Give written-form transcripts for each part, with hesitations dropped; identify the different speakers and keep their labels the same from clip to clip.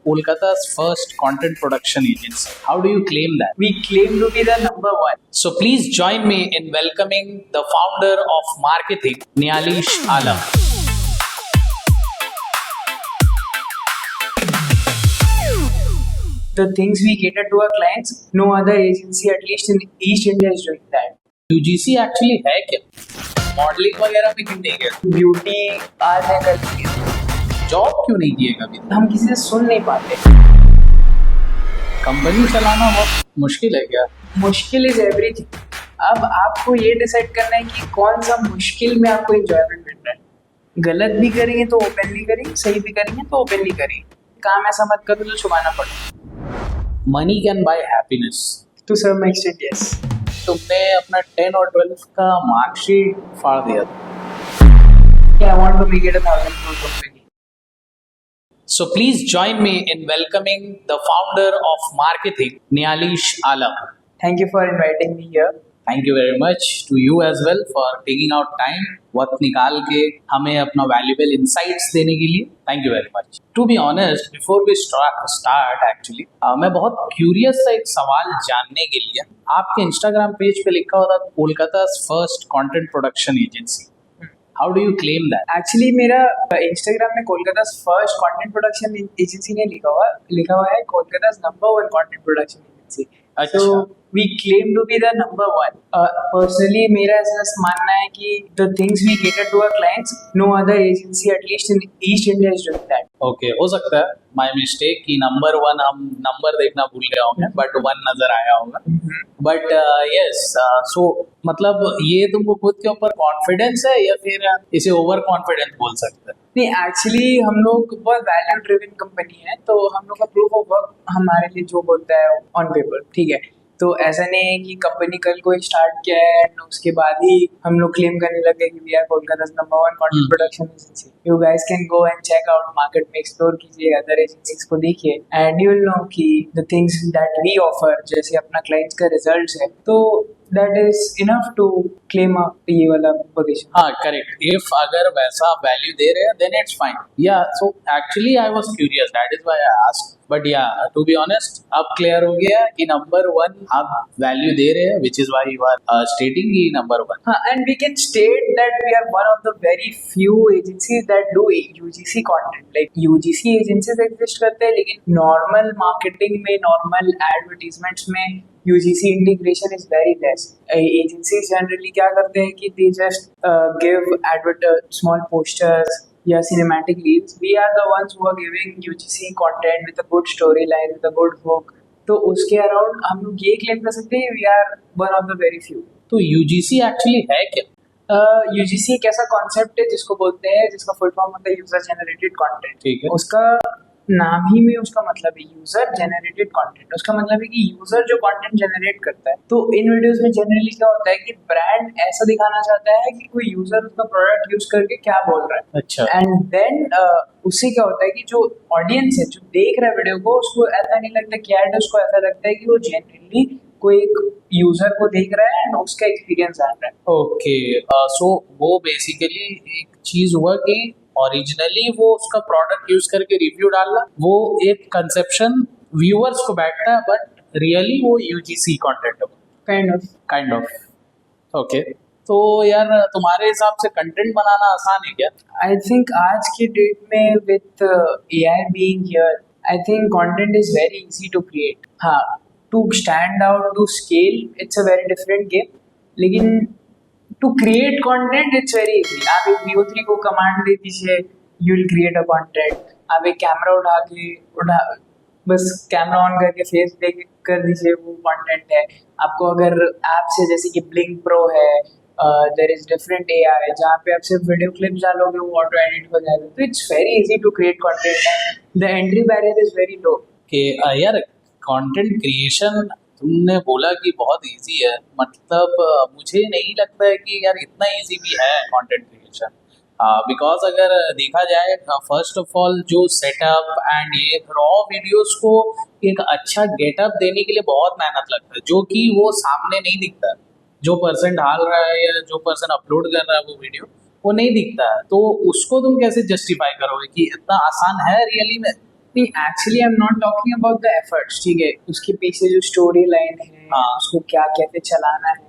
Speaker 1: Kolkata's first content production agency. How do you claim that?
Speaker 2: We claim to be the number one.
Speaker 1: So please join me in welcoming the founder of marketing, Nialish Alam.
Speaker 2: The things we cater to our clients, no other agency, at least in East India, is doing that.
Speaker 1: UGC actually है क्या? Modelling वगैरह में क्यों नहीं गया?
Speaker 2: Beauty आज है कल की है।
Speaker 1: जॉब क्यों नहीं किए कभी?
Speaker 2: हम किसी से सुन नहीं पाते।
Speaker 1: कंपनी चलाना बहुत मुश्किल है क्या?
Speaker 2: मुश्किल इज एवरीथिंग। अब आपको ये डिसाइड करना है कि कौन सा मुश्किल में आपको एंजॉयमेंट मिल रहा है। गलत भी करेंगे तो ओपनली करेंगे, सही भी करेंगे तो ओपनली करेंगे। काम ऐसा मत करो जो छुपाना पड़े।
Speaker 1: Money can buy happiness.
Speaker 2: To some extent yes.
Speaker 1: तुमने अपना 10 और 12 का मार्कशीट फाड़ दिया था।
Speaker 2: I want to make it 1,000 crore company.
Speaker 1: So please join me in welcoming the founder of marketing, Nialish Alam.
Speaker 2: Thank you for inviting me here.
Speaker 1: Thank you very much to you as well for taking out time, वक्त निकाल के हमें अपना valuable insights देने के लिए. Thank you very much. To be honest, before we start actually, मैं बहुत curious था एक सवाल जानने के लिए. आपके Instagram पेज पे लिखा होता Kolkata's first content production agency. How do you claim that?
Speaker 2: Actually मेरा इंस्टाग्राम में Kolkata first content production agency ने लिखा हुआ है Kolkata number one content production agency.
Speaker 1: अच्छा.
Speaker 2: So we claim to be the number one. Personally, मेरा ऐसा मानना है कि the things we cater to our clients, no other agency, at least in East India, is doing that.
Speaker 1: Okay, हो सकता है my mistake कि नंबर वन हम नंबर देखना भूल गए होंगे बट वन नजर आया होगा. बट यस, सो मतलब ये तुमको खुद के ऊपर कॉन्फिडेंस है या फिर इसे ओवर कॉन्फिडेंस बोल सकते हैं?
Speaker 2: नहीं, एक्चुअली हम लोग बहुत वैल्यू ड्रिवन कंपनी है, तो हम लोग का प्रूफ ऑफ वर्क हमारे लिए जो बोलता है ऑन पेपर, ठीक है. तो ऐसा नहीं है कि कंपनी कल को स्टार्ट किया है एंड उसके बाद ही हम लोग क्लेम करने लगे कि we are Kolkata number one content production agency. You guys can go and check out market में, एक्सप्लोर कीजिए, अदर एजेंसीज को देखिए एंड यू विल नो कि the things that we offer, जैसे अपना क्लाइंट्स का रिजल्ट्स है, तो that is enough to claim ये वाला पोजीशन.
Speaker 1: हाँ, करेक्ट. इफ अगर वैसा वैल्यू दे रहे हैं then it's fine. Yeah, so actually I was curious, that is why I asked. But yeah, to be honest, अब क्लियर हो गया कि नंबर वन आप वैल्यू दे रहे हैं, which is why you are stating कि नंबर वन.
Speaker 2: हाँ, and we can state that we are one of the very few agencies that do UGC content. Like UGC agencies exist करते हैं, लेकिन normal marketing में, normal advertisements में UGC integration is very less. Agencies generally क्या करते हैं कि they just give small posters या cinematic reels. We are the ones who are giving UGC content with a good storyline, with a good hook. तो उसके around हम लोग ये क्लेम कर सकते हैं we are one of the very few.
Speaker 1: तो UGC एक्चुअली है क्या?
Speaker 2: UGC एक ऐसा कॉन्सेप्ट है जिसको बोलते हैं, जिसका फुल फॉर्म होता है यूजर जनरेटेड कंटेंट.
Speaker 1: ठीक है.
Speaker 2: उसका नाम ही में उसका मतलब है यूजर जनरेटेड कंटेंट. उसका मतलब है कि यूजर जो कंटेंट जनरेट करता है. तो इन वीडियोस में जनरली क्या होता है कि ब्रांड ऐसा दिखाना चाहता है कि कोई यूजर उसका प्रोडक्ट यूज करके क्या बोल रहा है.
Speaker 1: अच्छा.
Speaker 2: एंड देन उससे क्या होता है कि जो ऑडियंस है, जो देख रहा है वीडियो को, उसको ऐसा नहीं लगता कि ऐड, उसको ऐसा लगता है कि वो जनरली कोई एक यूजर को देख रहा है एंड उसका एक्सपीरियंस आ रहा है.
Speaker 1: ओके, सो वो बेसिकली एक चीज हुआ कि ओरिजिनली वो उसका प्रोडक्ट यूज करके रिव्यू डालना, वो एक कंसेप्शन व्यूअर्स को बैठता है, बट रियली वो यूजीसी कंटेंट है. Kind of. ओके, तो यार तुम्हारे हिसाब से कंटेंट बनाना आसान है क्या?
Speaker 2: आई थिंक आज के डेट में with AI being here, I think content is very easy to create. हाँ, to stand out, to scale, it's a very different game. लेकिन to create content it's very easy. आप एक VO3 को command दे दीजिए, you will create a content. आप एक camera बस camera on करके फेस देख कर दीजिए, वो कंटेंट है. आपको अगर ऐप से, जैसे कि ब्लिंक प्रो है, देयर इज डिफरेंट AI जहाँ पे आप सिर्फ वीडियो क्लिप्स डालोगे वो ऑटो एडिट हो जाएगा. तो it's very easy to create content. The entry barrier is very low.
Speaker 1: कि यार कंटेंट क्रिएशन तुमने बोला कि बहुत इजी है, मतलब मुझे नहीं लगता है कि यार इतना इजी भी है कंटेंट क्रिएशन. बिकॉज अगर देखा जाए, फर्स्ट ऑफ ऑल जो सेटअप एंड ये रॉ वीडियोस को एक अच्छा गेटअप देने के लिए बहुत मेहनत लगता है, जो कि वो सामने नहीं दिखता. जो पर्सन डाल रहा है या जो पर्सन अपलोड कर रहा है वो वीडियो, वो नहीं दिखता है. तो उसको तुम कैसे जस्टिफाई करोगे कि इतना आसान है रियली में?
Speaker 2: नहीं, actually I am not talking about the efforts, ठीक है, उसके पीछे जो स्टोरी लाइन है,
Speaker 1: हाँ।
Speaker 2: उसको क्या कैसे चलाना है।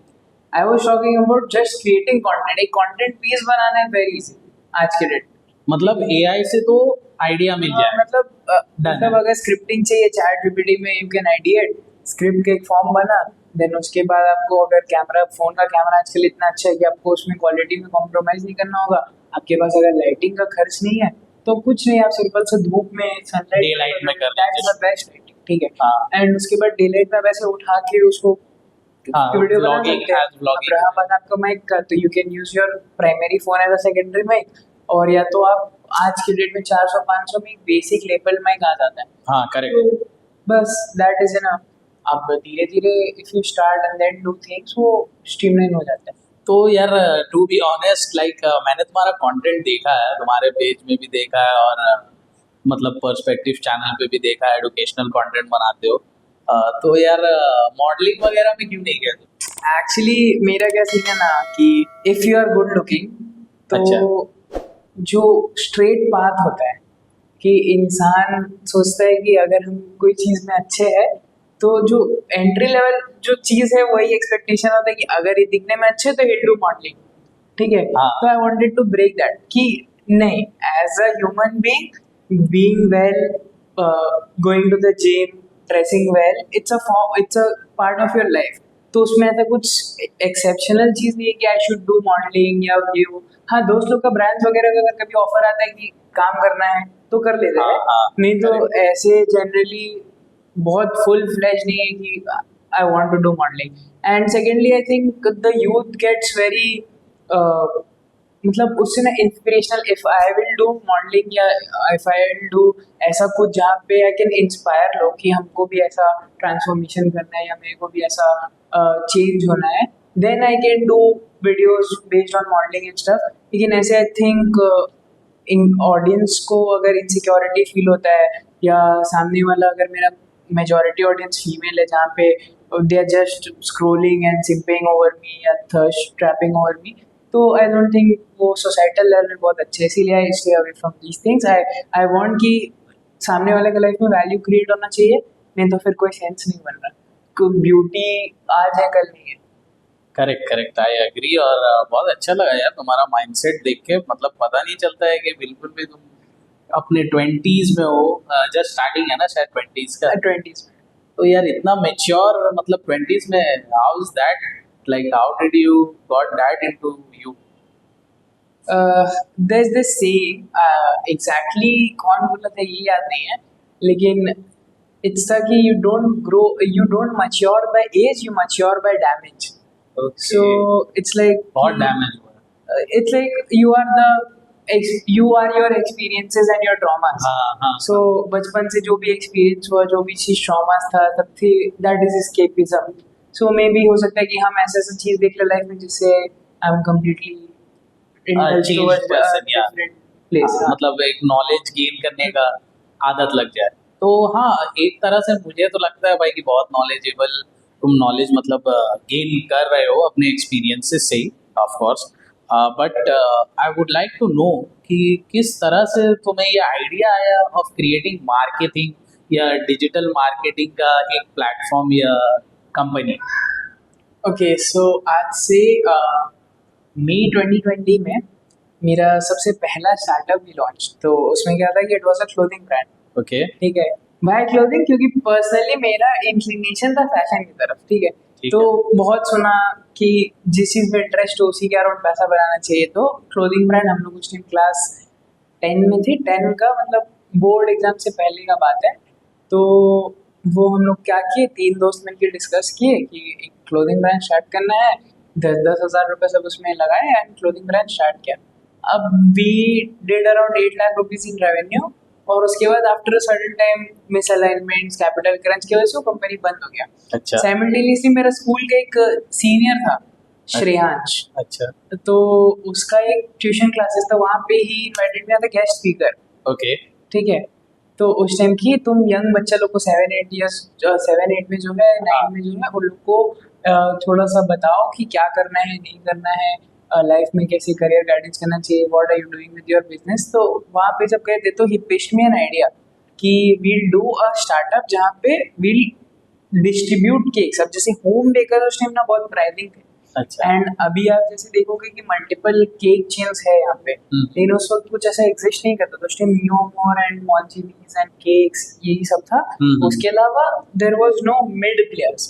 Speaker 2: I was talking about just creating content. एक कंटेंट पीस बनाना है वेरी इजी आज के डेट।
Speaker 1: मतलब एआई से तो आइडिया मिल जाए।
Speaker 2: मतलब अगर स्क्रिप्टिंग चाहिए चैट जीपीटी में यू कैन आइडिएट स्क्रिप्ट के एक फॉर्म बना, देन उसके बाद आपको अगर कैमरा, फोन का कैमरा आजकल इतना अच्छा है कि आपको उसमें क्वालिटी में कॉम्प्रोमाइज नहीं करना होगा। आपके पास अगर लाइटिंग का खर्च नहीं है तो कुछ नहीं, आप सिंपल से धूप में
Speaker 1: Daylight में कर
Speaker 2: that is the best lighting, ठीक है।
Speaker 1: हाँ।
Speaker 2: एंड उसके बाद डेलाइट में वैसे उठा के उसको
Speaker 1: हाँ,
Speaker 2: वीडियो बना
Speaker 1: vlogging
Speaker 2: सकते हैं।
Speaker 1: as vlogging।
Speaker 2: अब रहा बात आपका माइक का, तो you can use your primary phone as a secondary mic, और या तो आप आज के डेट में 400-500 में एक बेसिक लेवल माइक आ जाता है।
Speaker 1: हाँ करेक्ट।
Speaker 2: तो बस दैट इज एनफ। अब धीरे धीरे if you start and then do things, वो स्ट्रीमलाइन हो जाता है।
Speaker 1: तो यार टू बी ऑनेस्ट लाइक मैंने तुम्हारा कंटेंट देखा है, तुम्हारे पेज में भी देखा है और मतलब पर्सपेक्टिव चैनल पे भी देखा है, एजुकेशनल कंटेंट बनाते हो। तो यार मॉडलिंग वगैरह में क्यों नहीं गए तुम?
Speaker 2: एक्चुअली मेरा क्या सीन है ना कि if you are good looking तो जो स्ट्रेट पाथ होता है कि इंसान सोचता है कि अगर हम कोई चीज़ में अच्छे हैं तो जो एंट्री लेवल जो चीज़ है वही एक्सपेक्टेशन होता है कि अगर ये दिखने में अच्छे तो he'll do मॉडलिंग, ठीक है।
Speaker 1: हाँ।
Speaker 2: तो I wanted to break that कि नहीं, as a human being well, going to the gym, dressing well, it's a part of your life. तो उसमें ऐसा कुछ एक्सेप्शनल चीज़ नहीं है कि आई शुड डू मॉडलिंग या ये वो। हाँ, दोस्त लोग का ब्रांड्स वगैरह का अगर कभी ऑफर आता है कि काम करना है तो कर लेते हैं।
Speaker 1: हाँ,
Speaker 2: नहीं तो
Speaker 1: correct।
Speaker 2: ऐसे जनरली बहुत फुल फ्लेज नहीं है कि I want to do modelling. And secondly I think the youth gets very, मतलब उससे ना inspirational, if I will do modelling या इफ आई विल डू ऐसा कुछ जहाँ पे आई कैन इंस्पायर लोग कि हमको भी ऐसा ट्रांसफॉर्मेशन करना है या मेरे को भी ऐसा चेंज होना है, then I can do videos based on modelling and stuff. लेकिन ऐसे आई थिंक इन ऑडियंस को अगर इनसिक्योरिटी फील होता है या सामने वाला, अगर मेरा मेजॉरिटी ऑडियंस फीमेल है जहाँ पे they are just scrolling and simping over me या थर्स्ट ट्रैपिंग ओवर मी, तो आई डोंट थिंक वो सोसाइटल लेवल में बहुत अच्छे है। इसीलिए I stay away from these things. I want कि सामने वाले का लाइफ में वैल्यू क्रिएट होना चाहिए, नहीं तो फिर कोई सेंस नहीं बन रहा। कोई ब्यूटी आज है कल नहीं है।
Speaker 1: Correct correct, I agree. और बहुत अच्छा लगा यार तुम्हारा माइंडसेट देख के। मतलब पता नहीं चलता है कि बिल्कुल भी तुम अपने 20s में हो, जस्ट स्टार्टिंग है ना शायद 20s का।
Speaker 2: 20s में
Speaker 1: तो यार इतना मेच्योर, मतलब 20s में, how is that, like how did you got that into you?
Speaker 2: there's this saying, exactly कौन बोला था ये याद नहीं है, लेकिन it's था कि you don't mature by age, you mature by damage.
Speaker 1: Okay.
Speaker 2: So it's like
Speaker 1: बहुत डैमेज हुआ है।
Speaker 2: it's like you are your experiences and your traumas.
Speaker 1: हाँ।
Speaker 2: So बचपन से जो भी एक्सपीरियंस हुआ, जो भी चीज traumas था, सब थी, that is escapism. So maybe हो सकता है कि हम ऐसा चीज देख ले लाइफ में जिससे I'm completely indulged
Speaker 1: changed
Speaker 2: towards a
Speaker 1: person, yeah.
Speaker 2: different place.
Speaker 1: हाँ, मतलब एक नॉलेज गेन करने का आदत लग जाए। तो हाँ, एक तरह से मुझे तो लगता है भाई कि बहुत नॉलेजेबल तुम नॉलेज मतलब गेन कर रहे हो अपने एक्सपीरियंसेस से ही, of course. But I would like to know कि किस तरह से तुम्हें ये आइडिया आया ऑफ क्रिएटिंग मार्केटिंग या डिजिटल मार्केटिंग का एक प्लेटफॉर्म या कंपनी।
Speaker 2: ओके, सो आज से मई 2020 में मेरा सबसे पहला स्टार्टअप भी लॉन्च। तो उसमें क्या था कि it was a clothing brand.
Speaker 1: Okay,
Speaker 2: ठीक है, वाई क्लोथिंग, क्योंकि पर्सनली मेरा इंक्लिनेशन था फैशन की तरफ। ठीक है, तो बहुत सुना कि जिस चीज़ में इंटरेस्ट हो उसी के अराउंड पैसा बनाना चाहिए। तो क्लोथिंग ब्रांड, हम लोग उस टाइम क्लास 10 में थे, 10 का मतलब बोर्ड एग्जाम से पहले का बात है। तो वो हम लोग क्या किए, 3 दोस्त मिलकर डिस्कस किए कि एक क्लोथिंग ब्रांड स्टार्ट करना है। 10-10 हज़ार रुपये सब उसमें लगाए एंड क्लोथिंग ब्रांड स्टार्ट किया। अब we did around 8 lakh rupees in revenue, और उसके बाद after a certain time misalignments, capital crunch की वजह से वो कंपनी बंद हो गया।
Speaker 1: अच्छा।
Speaker 2: साइमल्टेनियसली मेरा स्कूल का एक सीनियर था, श्रेयांश।
Speaker 1: अच्छा,
Speaker 2: तो उसका एक ट्यूशन क्लासेस था, वहाँ पे ही इन्वाइटेड किया था गेस्ट स्पीकर।
Speaker 1: ओके,
Speaker 2: ठीक है, तो उस टाइम की तुम यंग बच्चा लोग को 7-8 में जो है, 9 में जो है, उन लोग को थोड़ा सा बताओ कि क्या करना है, नहीं करना है, लाइफ में कैसे करियर गाइडेंस करना चाहिए, what are you doing with your business. तो वहाँ पे जब गए थे तो he pitched me an idea कि we'll do a startup जहाँ पे we'll distribute cakes. अब जैसे होम बेकर उस टाइम ना बहुत प्राइसिंग थे,
Speaker 1: अच्छा।
Speaker 2: एंड अभी आप जैसे देखोगे कि मल्टीपल केक चेन्स है यहाँ पे, लेकिन उस वक्त कुछ ऐसा एग्जिस्ट नहीं करता था। उस time Mio Amore and Monginis and cakes यही सब था। उसके अलावा there was no mid players.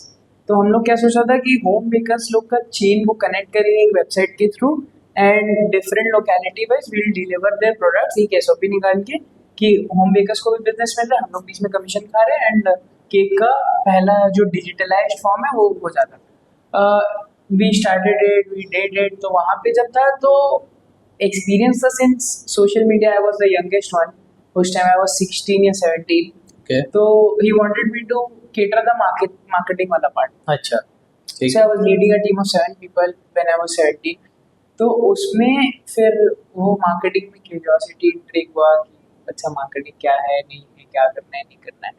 Speaker 2: तो हम लोग क्या सोचा था कि होम बेकर्स लोग का चेन को कनेक्ट करेंगे एक वेबसाइट के through, and different locality wise will deliver their products, एक एसओपी निकाल के कि होम बेकर्स को भी बिजनेस मिल रहा है, हम लोग भी इसमें कमीशन खा रहे हैं, एंड केक का पहला जो डिजिटलाइज्ड फॉर्म है वो हो जाता। We started it, we did it. तो वहाँ पे जब था तो एक्सपीरियंस था since social media, I was the youngest one. उस टाइम आई वाज 16 या 17।
Speaker 1: Okay.
Speaker 2: तो he wanted me to cater the marketing वाला पार्ट।
Speaker 1: अच्छा, ठीक
Speaker 2: So I was leading a team of 7 people when I was 17। तो उसमें फिर वो मार्केटिंग में क्यूरियोसिटी इंट्रिग हुआ कि अच्छा मार्केटिंग क्या है, नहीं है, क्या करना है, नहीं करना है।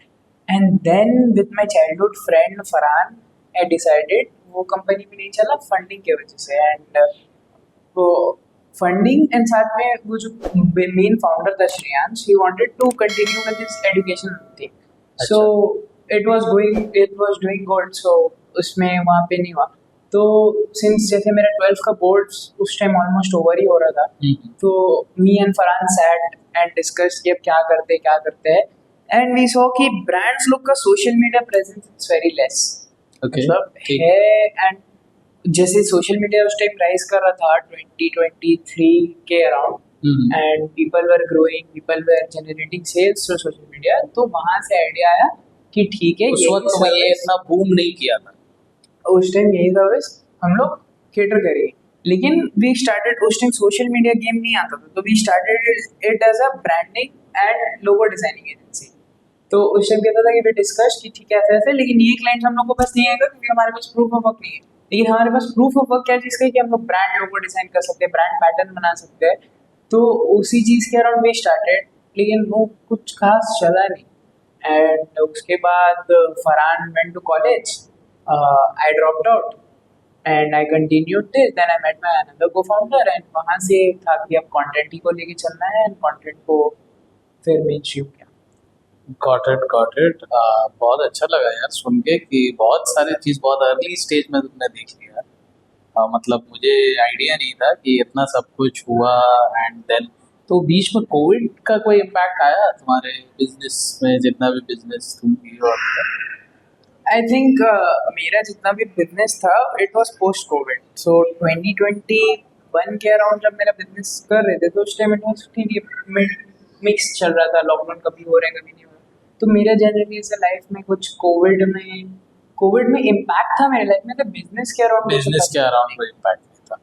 Speaker 2: And then with my childhood friend Farhan I decided, वो कंपनी में नहीं चला फंडिंग की वजह से, एंड वो फंडिंग एंड साथ में वो जो मेन फाउंडर था Shreyansh, he wanted to continue with this education thing. So it was doing good. So उसमें वहाँ पे नहीं हुआ। तो सिंस जैसे मेरा 12th का बोर्ड्स उस टाइम ऑलमोस्ट ओवर ही हो रहा था, तो me and Farhan sat and discuss कि अब क्या करते हैं, एंड वी सॉ कि ब्रांड्स लोग का social media presence is very less. मतलब है, एंड जैसे सोशल मीडिया उस टाइम राइज कर रहा था 2023 के around, and people were growing, people were generating sales through social media. तो वहाँ से आइडिया आया कि ठीक है,
Speaker 1: उस वक्त में ये इतना बूम नहीं किया था,
Speaker 2: उस टाइम यही सर्विस हम लोग केटर करेंगे। लेकिन वी स्टार्टेड, उस टाइम सोशल मीडिया गेम नहीं आता था, तो we started it as a branding and logo designing agency. तो उस टाइम कहता था कि वी डिस्कस कि ठीक है ऐसे ऐसे, लेकिन ये क्लाइंट हम लोग को बस नहीं आएगा क्योंकि हमारे पास प्रूफ ऑफ वर्क नहीं है। लेकिन हमारे पास प्रूफ ऑफ वर्क क्या चीज़ का है कि हम लोग ब्रांड लोगो डिजाइन कर सकते हैं, ब्रांड पैटर्न बना सकते हैं। तो उसी चीज़ के अराउंड वी स्टार्टेड, लेकिन वो कुछ खास चला नहीं। एंड उसके बाद Farhan went to college, I dropped out and I continued this. Then I met my another co-founder, and वहाँ से था कि अब कंटेंट ही को लेके चलना है, एंड कंटेंट को फिर मेनस्ट्रीम किया।
Speaker 1: Got it. बहुत अच्छा लगा यार सुन के कि बहुत सारी चीज़ बहुत अर्ली स्टेज में तुमने देख लिया। मतलब मुझे आइडिया नहीं था कि इतना सब कुछ हुआ। एंड देन तो बीच में कोविड का कोई इम्पैक्ट आया तुम्हारे बिजनेस में, जितना भी बिजनेस तुम की हो?
Speaker 2: आई थिंक मेरा जितना भी बिजनेस था इट वाज पोस्ट कोविड। सो 2021 के अराउंड जब मेरा बिजनेस कर रहे थे, तो उस टाइम इट वाज ठीक है, मिक्स चल रहा था, लॉकडाउन कभी हो रहा है कभी नहीं हो रहा। तो मेरा जनरली ऐसा लाइफ में कुछ कोविड में इम्पैक्ट था मेरे लाइफ में, तो बिजनेस के अराउंड
Speaker 1: कोई इम्पैक्ट नहीं था।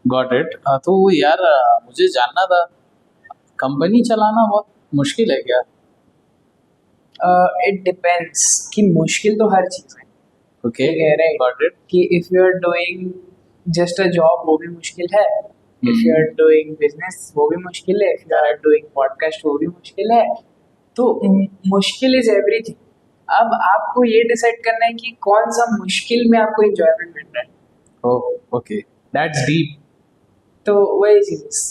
Speaker 1: Got it. तो यार मुझे जानना था, कंपनी चलाना बहुत मुश्किल है क्या?
Speaker 2: इट डिपेंड्स कि मुश्किल तो हर चीज़ है।
Speaker 1: Okay, got it.
Speaker 2: कि if you are doing just a job वो भी मुश्किल है, if you are doing business वो भी मुश्किल है, if you are doing podcast वो भी मुश्किल है। तो मुश्किल इज़ एवरीथिंग। अब आपको ये डिसाइड करना है कि कौन सा मुश्किल में आपको एंजॉयमेंट मिल रहा है।
Speaker 1: Oh okay, that's deep.
Speaker 2: तो वही चीज़,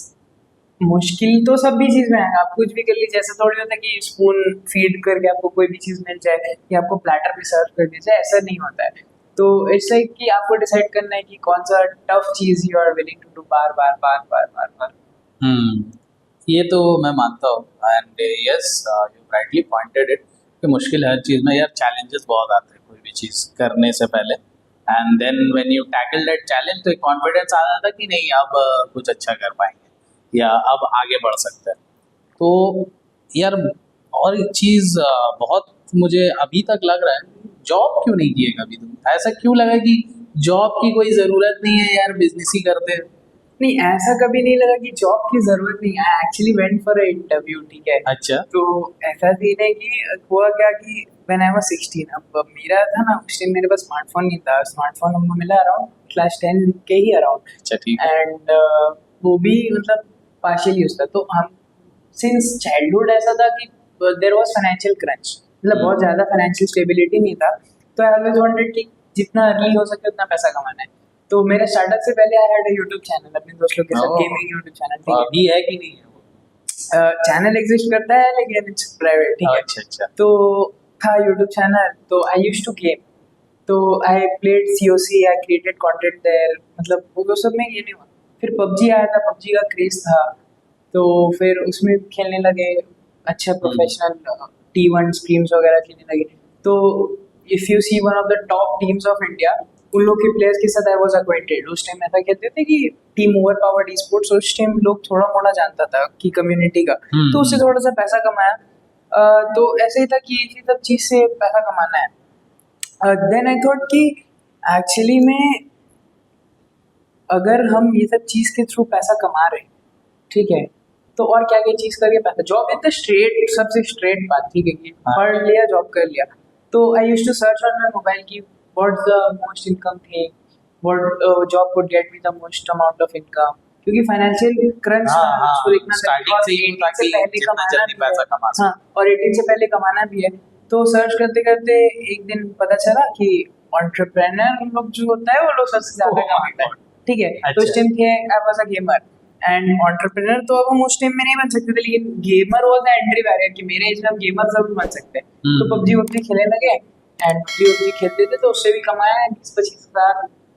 Speaker 2: मुश्किल तो सब भी चीज़ में है। आप कुछ भी कर लीजिए, ऐसा थोड़ी होता है कि स्पून फीड करके आपको कोई भी चीज़ मिल जाए या आपको प्लेटर पे सर्व कर दी जाए, ऐसा नहीं होता है। तो इट्स लाइक कि आपको डिसाइड करना है कि कौन सा टफ चीज़ you are willing to do बार बार।
Speaker 1: ये तो मैं मानता हूँ। And yes, you rightly pointed it कि मुश्किल हर चीज़ में यार, चैलेंजेस बहुत आते हैं कोई भी चीज़ करने से पहले। And then when you tackle that challenge, तो एक कॉन्फिडेंस आ जाता है कि नहीं अब कुछ अच्छा कर पाएंगे या अब आगे बढ़ सकते हैं। तो यार और एक चीज़ बहुत मुझे अभी तक लग रहा है, जॉब क्यों नहीं किए कभी तुम? ऐसा क्यों लगा कि जॉब की कोई ज़रूरत नहीं है यार, बिजनेस ही करते हैं?
Speaker 2: नहीं, ऐसा कभी नहीं लगा कि जॉब की ज़रूरत नहीं है। Actually went for a interview, ठीक है।
Speaker 1: अच्छा।
Speaker 2: तो ऐसा सीन है कि हुआ क्या कि व्हेन आई वाज 16, अब मेरा था ना उस टाइम मेरे पास स्मार्टफोन नहीं था। स्मार्टफोन हमको मिला अराउंड क्लास 10 के ही अराउंड।
Speaker 1: अच्छा, ठीक है।
Speaker 2: एंड वो भी मतलब पार्शियल यूज था। तो हम सिंस चाइल्डहुड ऐसा था कि देयर वाज फाइनेंशियल क्रंच, मतलब बहुत ज़्यादा फाइनेंशियल स्टेबिलिटी नहीं था। तो आई ऑलवेज वांटेड कि जितना अर्ली हो सके उतना पैसा कमाना है। तो मेरे स्टार्टअप से पहले I had a YouTube channel अपने दोस्तों के साथ, गेमिंग यूट्यूब चैनल।
Speaker 1: अभी है कि नहीं है वो?
Speaker 2: चैनल एग्जिस्ट करता है लेकिन इट्स प्राइवेट, ठीक है।
Speaker 1: अच्छा अच्छा।
Speaker 2: तो था यूट्यूब चैनल, तो आई यूज टू गेम, तो I played COC, I created content there, मतलब वो सब में ये नहीं हुआ। फिर पबजी आया था, पबजी का क्रेज था, तो फिर उसमें खेलने लगे, अच्छा प्रोफेशनल T1 स्ट्रीम्स वगैरह खेलने लगे। तो if you see one of the top teams of India, उन लोग के प्लेयर्स के साथ आई वॉज अक्वेंटेड। उस टाइम ऐसा कहते थे कि team overpowered esports, उस टाइम लोग थोड़ा मोड़ा जानता था कि कम्युनिटी का, तो उससे थोड़ा सा पैसा कमाया। तो ऐसे ही था कि इसी सब चीज़ से पैसा कमाना है। देन आई थॉट कि एक्चुअली में अगर हम ये सब चीज़ के थ्रू पैसा कमा रहे हैं, ठीक है, तो और क्या क्या चीज़ करके पैसा, जॉब इज द स्ट्रेट, सबसे स्ट्रेट बात, ठीक है, कि पढ़ लिया जॉब कर लिया। तो I used to search on my mobile की what's the most income thing, what job would get me the most amount of income, क्योंकि फाइनेंशियल क्रंच उसको देखना था,
Speaker 1: स्टार्टिंग से ही था कि जितना जल्दी पैसा कमा
Speaker 2: हाँ, और 18 से पहले कमाना भी है। तो सर्च करते करते एक दिन पता चला कि एंटरप्रेन्योर लोग जो होता है वो लोग सबसे ज्यादा कमाता है, ठीक है। तो उस टाइम थे, I was a gamer and entrepreneur, तो अब हम उस टाइम में नहीं बन सकते थे, लेकिन gamer was the entry barrier कि मेरे एज में हम गेमर जरूर बन सकते हैं। तो पबजी खेलने लगे एंड पबजी खेलते थे, तो उससे भी कमाया 20-25 हज़ार,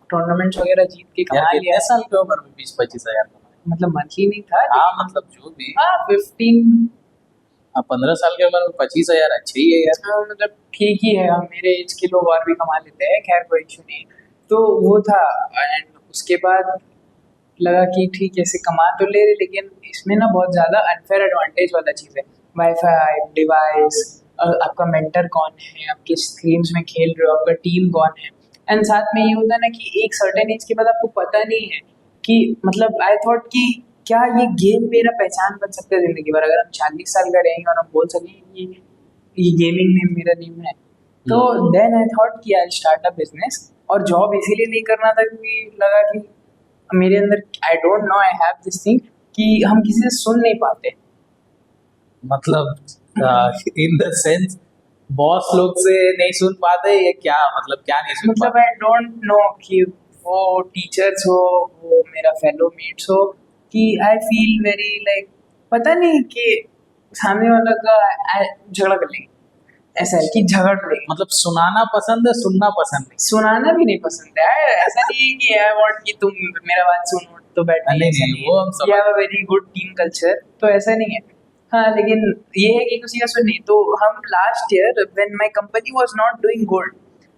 Speaker 2: टूर्नामेंट्स वगैरह जीत के कमा
Speaker 1: यार
Speaker 2: लिया।
Speaker 1: कितने साल की उम्र में 20-25 हजार कमाए?
Speaker 2: मतलब मंथली नहीं था,
Speaker 1: हाँ मतलब जो भी,
Speaker 2: हाँ 15,
Speaker 1: 15 साल की उम्र में 25,000 अच्छे ही है यार।
Speaker 2: मतलब ठीक ही है, हम मेरे एज के लोग और भी कमा लेते हैं, खैर कोई इशू नहीं। तो वो था, एंड उसके बाद लगा कि ठीक है, इसे कमा तो ले रहे, लेकिन इसमें ना बहुत ज़्यादा अनफेयर एडवांटेज वाला चीज़ है। वाईफाई डिवाइस, आपका मेंटर कौन है, आप किस स्ट्रीम्स में खेल रहे हो, आपका टीम कौन है, एंड साथ में ये होता है ना कि एक सर्टेन एज के बाद आपको पता नहीं है कि, मतलब आई थॉट कि क्या ये गेम मेरा पहचान बन सकता है ज़िंदगी भर, अगर हम 40 साल का रहेंगे और हम बोल सकें कि ये गेमिंग नेम मेरा नेम है। तो देन आई थॉट कि आई स्टार्ट अ बिजनेस, और जॉब इसीलिए नहीं करना था क्योंकि लगा कि मेरे अंदर, आई don't no, I have this thing कि हम किसी से सुन नहीं पाते।
Speaker 1: मतलब इन द सेंस बॉस लोग से नहीं सुन पाते, ये क्या मतलब, क्या नहीं सुन
Speaker 2: मतलब
Speaker 1: पाते?
Speaker 2: आई डोंट नो कि वो टीचर्स हो, वो मेरा फेलो मेट्स हो, कि आई फील वेरी लाइक, पता नहीं कि सामने वाला का झगड़ा कर लेंगे, ऐसा है कि झगड़ लेंगे।
Speaker 1: मतलब सुनाना पसंद है, सुनना पसंद नहीं?
Speaker 2: सुनाना भी नहीं पसंद है, ऐसा नहीं है कि आई वांट कि तुम मेरा बात सुनो तो बैठ
Speaker 1: नहीं, वो हम समझ,
Speaker 2: या वेरी गुड टीम कल्चर, तो ऐसा नहीं है। हाँ, लेकिन ये है कि किसी का सुन नहीं। तो हम last year when my company was not doing good,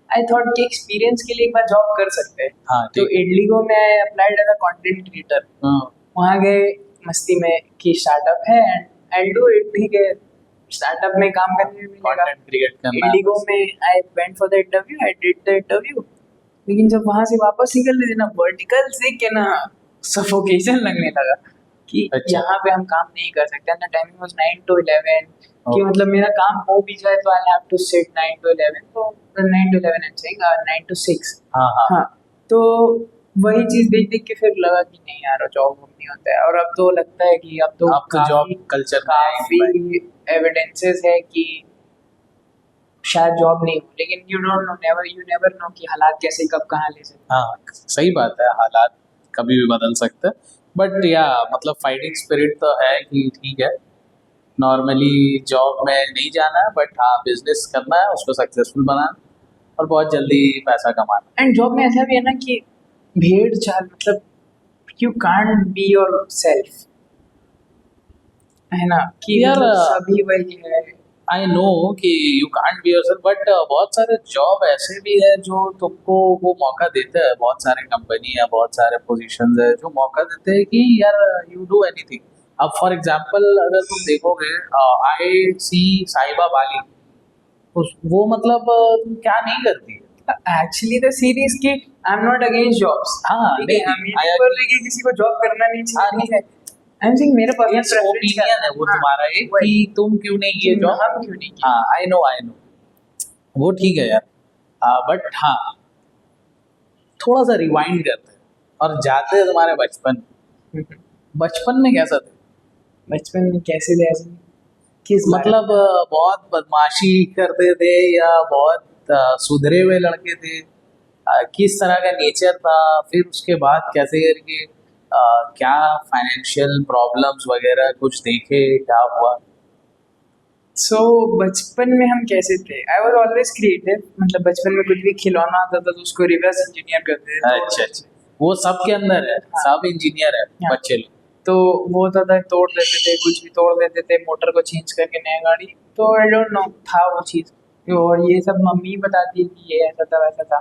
Speaker 2: I thought कि एक्सपीरियंस के लिए एक बार जॉब कर सकते हैं।
Speaker 1: हाँ
Speaker 2: तो
Speaker 1: ठीक।
Speaker 2: इडलीगो में I applied as a content creator.
Speaker 1: हाँ,
Speaker 2: वहाँ गए मस्ती में कि स्टार्टअप है एंड आई डू इट, ठीक है, स्टार्टअप में काम करने में मिलेगा।
Speaker 1: कंटेंट क्रिएट करना है
Speaker 2: इंडिगो
Speaker 1: बस।
Speaker 2: में I went for the interview, I did the interview, लेकिन जब वहां से वापस निकल रहे थे ना, वर्टिकल से के ना सफोकेशन लगने लगा कि
Speaker 1: अच्छा।
Speaker 2: यहाँ पे हम काम नहीं कर सकते। And the timing was 9 to 11, कि
Speaker 1: Okay.
Speaker 2: मतलब मेरा काम हो भी जाए तो I have to sit 9 to 11, तो 9 to 11 I am saying 9 to 6।
Speaker 1: हाँ हाँ
Speaker 2: हाँ, तो वही चीज देख देख के फिर लगा कि नहीं यार, जॉब नहीं होता है। और अब तो लगता है कि अब तो
Speaker 1: आप तो जॉब कल्चर
Speaker 2: काफी एविडेंसेस है कि शायद जॉब नहीं हो, लेकिन you don't know, you never know कि हालात कैसे कब कहाँ ले सकते।
Speaker 1: हाँ सही बात है, हालात कभी भी बदल सकते हैं, बट या मतलब फाइटिंग स्पिरिट तो है कि ठीक है, नॉर्मली जॉब में नहीं जाना है, बट हाँ बिजनेस करना है, उसको सक्सेसफुल बनाना और बहुत जल्दी पैसा कमाना।
Speaker 2: एंड जॉब में ऐसा भी है ना कि भेड़ चाल, मतलब you can't be your self, है ना, कि
Speaker 1: यार,
Speaker 2: मतलब सभी वही है।
Speaker 1: आई नो कि you can't be yourself, but बहुत सारे जॉब ऐसे भी है जो तुमको वो मौका देते हैं, बहुत सारे कंपनी है, बहुत सारे पोजीशंस है जो मौका देते हैं कि यार यू डू एनीथिंग। अब फॉर एग्जांपल अगर तुम देखोगे, आई सी साहिबा बाली, वो मतलब तुम क्या नहीं करती है।
Speaker 2: एक्चुअली द सीरीज की I am not against jobs,
Speaker 1: हाँ
Speaker 2: ठीक है,
Speaker 1: नहीं,
Speaker 2: हम ये नहीं बोल रहे कि किसी को जॉब करना नहीं चाहिए, ठीक है। आई एम सेइंग मेरे पर्सनल
Speaker 1: ओपिनियन है वो तुम्हारा एक कि तुम क्यों नहीं ये जॉब,
Speaker 2: हम क्यों नहीं किए।
Speaker 1: हाँ आई नो वो ठीक है यार, बट हाँ थोड़ा सा रिवाइंड करते हैं और जाते हैं तुम्हारे बचपन। बचपन में कैसा था?
Speaker 2: बचपन में कैसे थे, ऐसे किस
Speaker 1: मतलब बहुत बदमाशी करते थे या बहुत सुधरे हुए लड़के थे? किस तरह का नेचर था? फिर उसके बाद कैसे करके क्या फाइनेंशियल प्रॉब्लम्स वगैरह कुछ देखे, क्या हुआ?
Speaker 2: सो बचपन में हम कैसे थे, आई वॉज ऑलवेज क्रिएटिव, मतलब बचपन में कुछ भी खिलौना आता था तो उसको रिवर्स इंजीनियर करते थे।
Speaker 1: अच्छा अच्छा, वो सबके अंदर है,
Speaker 2: हाँ।
Speaker 1: सब इंजीनियर है
Speaker 2: हाँ।
Speaker 1: बच्चे लोग।
Speaker 2: तो वो होता था तोड़ देते थे, कुछ भी तोड़ देते थे, मोटर को चेंज करके नया गाड़ी। तो आई डोंट नो था वो चीज़, और ये सब मम्मी बताती है कि ये ऐसा था वैसा था।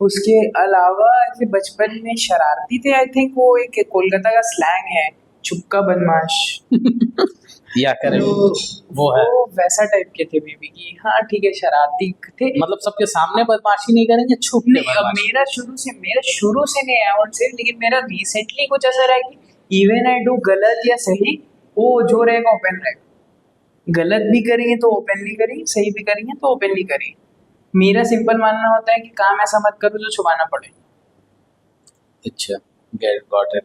Speaker 2: उसके अलावा ऐसे बचपन में शरारती थे, आई थिंक वो एक कोलकाता का स्लैंग है, चुपका बदमाश।
Speaker 1: या करेक्ट,
Speaker 2: तो
Speaker 1: वो है।
Speaker 2: वो वैसा टाइप के थे मे बी, कि हाँ ठीक है शरारती थे।
Speaker 1: मतलब सबके सामने बदमाशी नहीं करेंगे, छुप के
Speaker 2: नहीं, अब
Speaker 1: बदमाशी।
Speaker 2: मेरा शुरू से नहीं आई वुड से, लेकिन मेरा रिसेंटली कुछ ऐसा रहा कि इवन आई डू गलत या सही, वो जो रहेगा ओपन रहेगा। गलत भी करेंगे तो ओपनली करेंगे, सही भी करेंगे तो ओपनली करेंगे। मेरा सिंपल मानना होता है कि काम ऐसा मत करो जो छुपाना पड़े।
Speaker 1: अच्छा, गेट गॉट इट।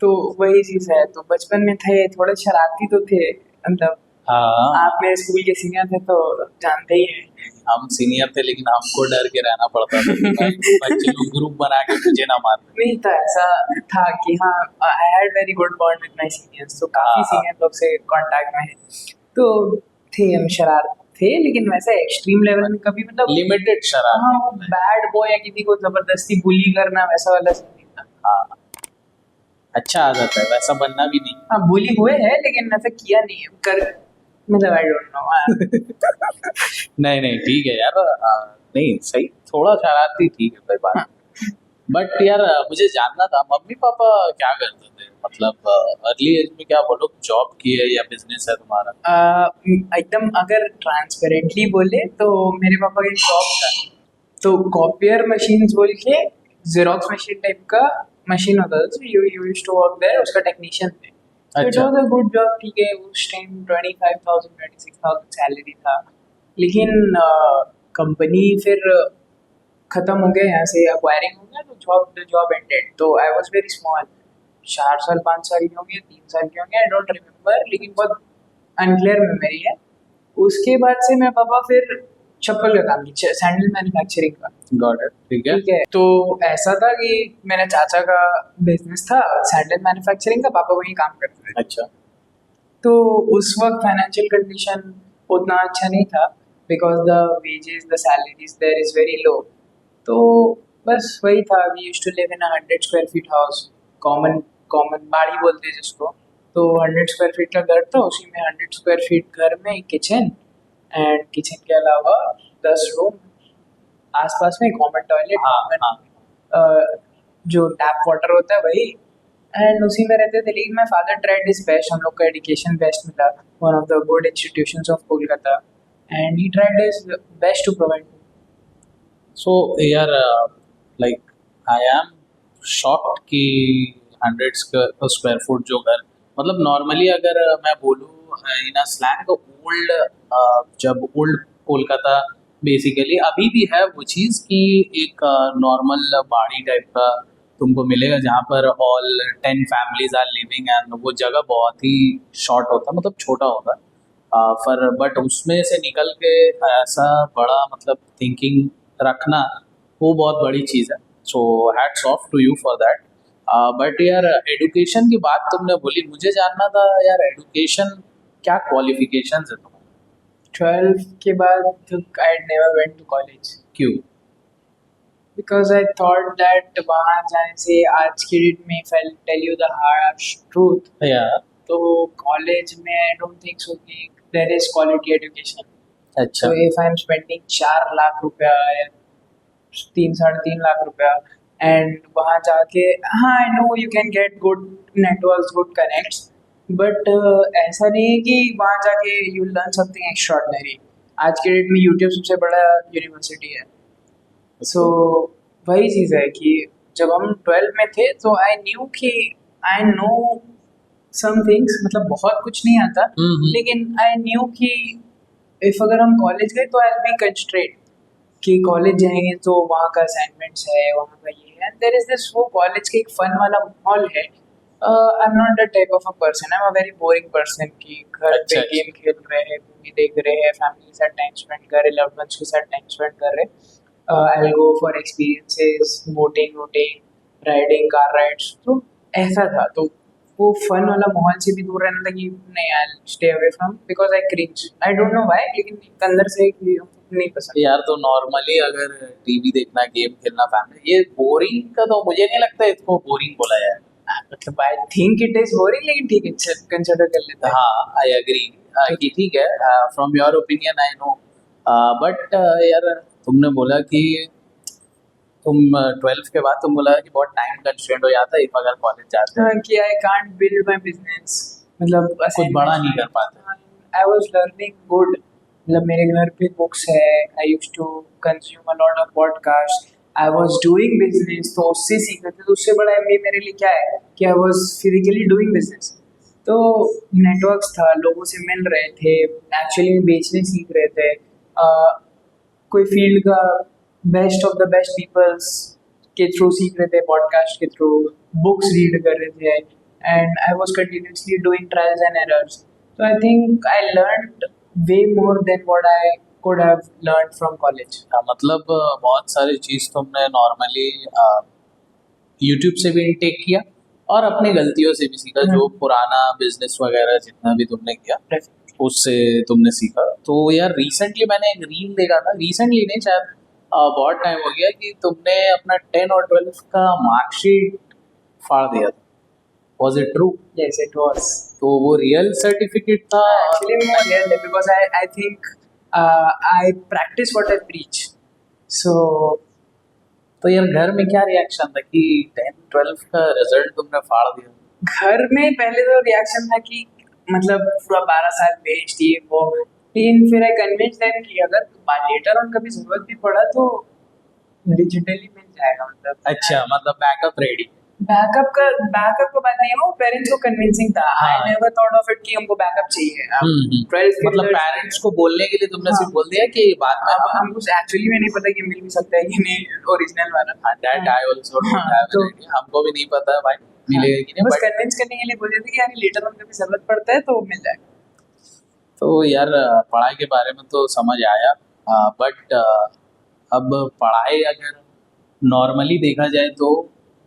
Speaker 2: तो वही चीज़ है। तो बचपन में थे थोड़े शरारती तो थे, मतलब
Speaker 1: हाँ,
Speaker 2: आप मेरे स्कूल के सीनियर थे तो जानते ही हैं।
Speaker 1: हम सीनियर थे लेकिन हमको डर के रहना पड़ता था कि भाई बच्चे लोग ग्रुप बना के मुझे ना मार दें।
Speaker 2: नहीं तो ऐसा था कि हाँ, I had very good bond with my seniors, तो काफ़ी
Speaker 1: हाँ।
Speaker 2: सीनियर लोग से कांटेक्ट में है। तो थे हम शरारत थे, लेकिन वैसे एक्सट्रीम लेवल में कभी, मतलब
Speaker 1: लिमिटेड
Speaker 2: हाँ,
Speaker 1: शरारत।
Speaker 2: बैड बॉय या किसी को जबरदस्ती बुली करना वैसा वाला सीन नहीं था।
Speaker 1: हाँ, अच्छा आदत है, वैसा बनना भी नहीं।
Speaker 2: हाँ बुली हुए हैं, लेकिन ऐसा किया नहीं है कर, मतलब आई डोंट नो।
Speaker 1: नहीं नहीं, ठीक है यार, नहीं सही, थोड़ा शरारती ठीक है, कोई बात। बट यार मुझे जानना था, मम्मी पापा क्या करते थे, मतलब अर्ली एज में क्या वो लोग जॉब किए या बिजनेस है तुम्हारा?
Speaker 2: एकदम अगर ट्रांसपेरेंटली बोले तो मेरे पापा का शॉप था, तो कॉपियर मशीन्स बोल के जेरोक्स मशीन टाइप का मशीन होता था, you used to work there, उसका टेक्नीशियन थे। इट
Speaker 1: अच्छा।
Speaker 2: वाज अ गुड जॉब, ठीक है, उस टाइम 25,000 26,000 सैलरी था। लेकिन कंपनी फिर खत्म हो गया, यहाँ से एक्वायरिंग हो गया, तो जॉब एंडेड। तो आई वाज वेरी स्मॉल, 4 साल 5 साल के होंगे, 3 साल के होंगे, आई डोंट रिमेम्बर, लेकिन बहुत अनक्लियर मेमोरी है। उसके बाद से मेरे पापा फिर चप्पल का काम किया, सैंडल मैन्युफैक्चरिंग का।
Speaker 1: गॉट इट, ठीक है।
Speaker 2: ठीक है, तो ऐसा था कि मेरे चाचा का बिजनेस था सैंडल मैन्युफैक्चरिंग का, पापा वहीं काम करते थे।
Speaker 1: अच्छा।
Speaker 2: तो उस वक्त फाइनेंशियल कंडीशन उतना अच्छा नहीं था, because the wages the salaries there is very low. तो बस वही था, we used to live in a 100 square feet house, common common बाड़ी बोलते हैं जिसको। तो 100 स्क्वायर फीट का घर था, उसी में 100 स्क्वायर फीट घर में किचन, एंड किचन के अलावा 10 रूम, आसपास में कॉमन टॉयलेट,
Speaker 1: हाँ
Speaker 2: कॉमन
Speaker 1: हाँ।
Speaker 2: जो टैप वाटर होता है वही, एंड उसी में रहते थे। लेकिन my father tried his best, हम लोग का एजुकेशन बेस्ट मिला, one of the good institutions of Kolkata, and he tried his best to provide.
Speaker 1: So यार, लाइक आई एम शॉक्ड कि 100 स्क्वायर फुट जो घर, मतलब नॉर्मली अगर मैं बोलूँ इन स्लैंग ओल्ड, जब ओल्ड कोलकाता बेसिकली अभी भी है वो चीज़ कि एक नॉर्मल बाड़ी टाइप का तुमको मिलेगा जहाँ पर all 10 families are living, and वो जगह बहुत ही शॉर्ट होता है, मतलब छोटा होता है। पर बट उसमें से निकल के ऐसा बड़ा मतलब थिंकिंग रखना, वो बहुत बड़ी चीज़ है। So hats off to you for that. But यार एडुकेशन की बात तुमने बोली, मुझे जानना था यार, एडुकेशन क्या क्वालिफिकेशंस है तुम्हारे?
Speaker 2: 12th के बाद I never went to college,
Speaker 1: क्यों?
Speaker 2: बिकॉज आई थॉट दैट वहाँ जाने से, आज की डेट में if I tell you the harsh truth,
Speaker 1: यार
Speaker 2: तो कॉलेज में आई डोंट थिंक सो कि देयर इज क्वालिटी एजुकेशन।
Speaker 1: अच्छा।
Speaker 2: So if I'm spending 4 lakh रुपया या 3 साढ़े 3 लाख रुपया, एंड वहाँ जाके, हाँ I know you can get good networks, good connects, but ऐसा नहीं है कि वहाँ जाके यू लर्न समथिंग एक्स्ट्रॉर्डनरी। आज के डेट में यूट्यूब सबसे बड़ा यूनिवर्सिटी है। सो वही चीज़ है कि जब हम 12 में थे तो आई न्यू कि आई नो सम थिंग्स, मतलब बहुत कुछ नहीं आता, लेकिन आई न्यू कि इफ अगर हम कॉलेज गए तो आई विल बी कंस्ट्रेंट, कि कॉलेज जाएंगे तो वहाँ का असाइनमेंट्स है, वहाँ का ये है, देयर इज दिस, वो कॉलेज के एक फन वाला माहौल है। I am not the type of a person, I am a very boring person, कि घर पे
Speaker 1: अच्छा,
Speaker 2: गेम खेल रहे हैं, मूवी देख रहे हैं, फैमिली के साथ टाइम स्पेंड कर रहे, लव्ड वंस के साथ टाइम स्पेंड कर रहे। I will go for experiences, boating voting, riding, car rides. तो ऐसा था। तो वो फन वाला माहौल से भी दूर रहना था कि नहीं, आई stay away from because I cringe, I don't know why, लेकिन अंदर से कि हमको नहीं पसंद।
Speaker 1: यार तो नॉर्मली अगर टीवी देखना, गेम खेलना, फैमिली, ये बोरिंग का तो मुझे नहीं लगता इसको बोरिंग बोला जाए।
Speaker 2: मतलब आई थिंक इट इज बोरिंग, लेकिन ठीक है, कंसिडर कर लेते हैं।
Speaker 1: हाँ, आई एग्री कि ठीक है, from your opinion I know, but यार तुमने बोला कि तुम 12th के बाद तुम बोला कि बहुत टाइम कंस्ट्रेंट हो जाता है if अगर कॉलेज जाते हैं,
Speaker 2: हाँ, कि I can't build my business, मतलब
Speaker 1: कुछ बड़ा नहीं कर पाते।
Speaker 2: आई वाज लर्निंग गुड, मतलब मेरे घर पे बुक्स है, I used to consume a lot of podcast, I was doing business, तो उससे सीख रहे थे। तो उससे बड़ा एमबीए मेरे लिए क्या है कि I was physically doing business. तो नेटवर्क्स था, लोगों से मिल रहे थे, एक्चुअली बेचने सीख रहे थे, कोई फील्ड का best of the best peoples के थ्रू सीख रहे थे, पॉडकास्ट के थ्रू, बुक्स रीड कर रहे थे, and I was continuously doing trials and errors. तो I think I learned way more than what I could have learned from college.
Speaker 1: मतलब बहुत सारी चीज़ तुमने नॉर्मली यूट्यूब से भी इनटेक किया और अपनी गलतियों से भी सीखा, जो पुराना बिजनेस वगैरह जितना भी तुमने किया उससे तुमने सीखा। तो यार रिसेंटली मैंने एक रील देखा था, रिसेंटली नहीं शायद बहुत टाइम हो गया, कि तुमने अपना 10 और 12 का मार्कशीट फाड़ दिया था। Was it true?
Speaker 2: Yes, it was.
Speaker 1: तो वो रियल सर्टिफिकेट था?
Speaker 2: Actually, more real because I think I practice what I preach. So
Speaker 1: तो यार घर में क्या रिएक्शन था कि 10-12 का रिजल्ट तुमने फाड़ दिया?
Speaker 2: घर में पहले तो रिएक्शन था कि मतलब पूरा 12 साल वेस्ट ये वो, लेकिन फिर आई कन्विंस देम कि अगर लेटर ऑन कभी जरूरत भी पड़ा तो डिजिटली मिल जाएगा, मतलब
Speaker 1: अच्छा, मतलब बैकअप रेडी।
Speaker 2: बैकअप का बात नहीं हो, पेरेंट्स को कन्विंसिंग था। आई
Speaker 1: हाँ।
Speaker 2: नेवर थॉट ऑफ इट कि हमको बैकअप चाहिए। 12th के
Speaker 1: मतलब
Speaker 2: results-
Speaker 1: पेरेंट्स को बोलने के लिए तुमने
Speaker 2: हाँ।
Speaker 1: सिर्फ बोल दिया कि बाद में
Speaker 2: अब हमको एक्चुअली में नहीं पता कि मिल भी सकता है कि नहीं ओरिजिनल वाला।
Speaker 1: दैट आई आल्सो डोंट
Speaker 2: हाँ,
Speaker 1: हैव
Speaker 2: तो-
Speaker 1: एन आइडिया, हमको भी नहीं पता है भाई मिलेगा कि नहीं,
Speaker 2: बस
Speaker 1: बट
Speaker 2: कन्विंस करने के लिए बोल देते कि यार लेटर ऑन कभी जरूरत पड़ता है तो मिल जाएगा।
Speaker 1: तो यार पढ़ाई के बारे में तो समझ आया, बट अब पढ़ाई अगर नॉर्मली देखा जाए तो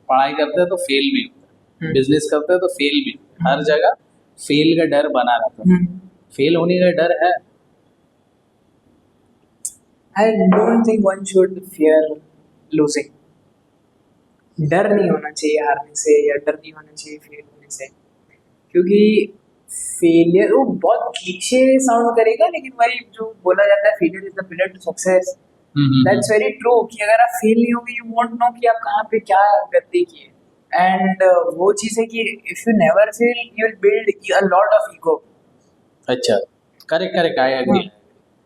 Speaker 1: पढ़ाई करते हैं तो फेल भी होता है, बिजनेस करते हैं तो फेल भी होता है, हर जगह फेल का डर बना रहता है। फेल होने का डर है?
Speaker 2: आई don't think one should fear losing. डर नहीं होना चाहिए हारने से, या डर नहीं होना चाहिए फेल होने से, क्योंकि फेलियर वो बहुत क्लीशे साउंड करेगा, लेकिन वही जो बोला जाता है failure is the pillar to success, that's very true. कि अगर आप फेल नहीं होंगे, यू वोंट नो कि आप कहाँ पे क्या गलती किए, एंड वो चीज़ है कि if you never fail you will build a lot of ego.
Speaker 1: अच्छा, करेक्ट करेक्ट, आई एग्री।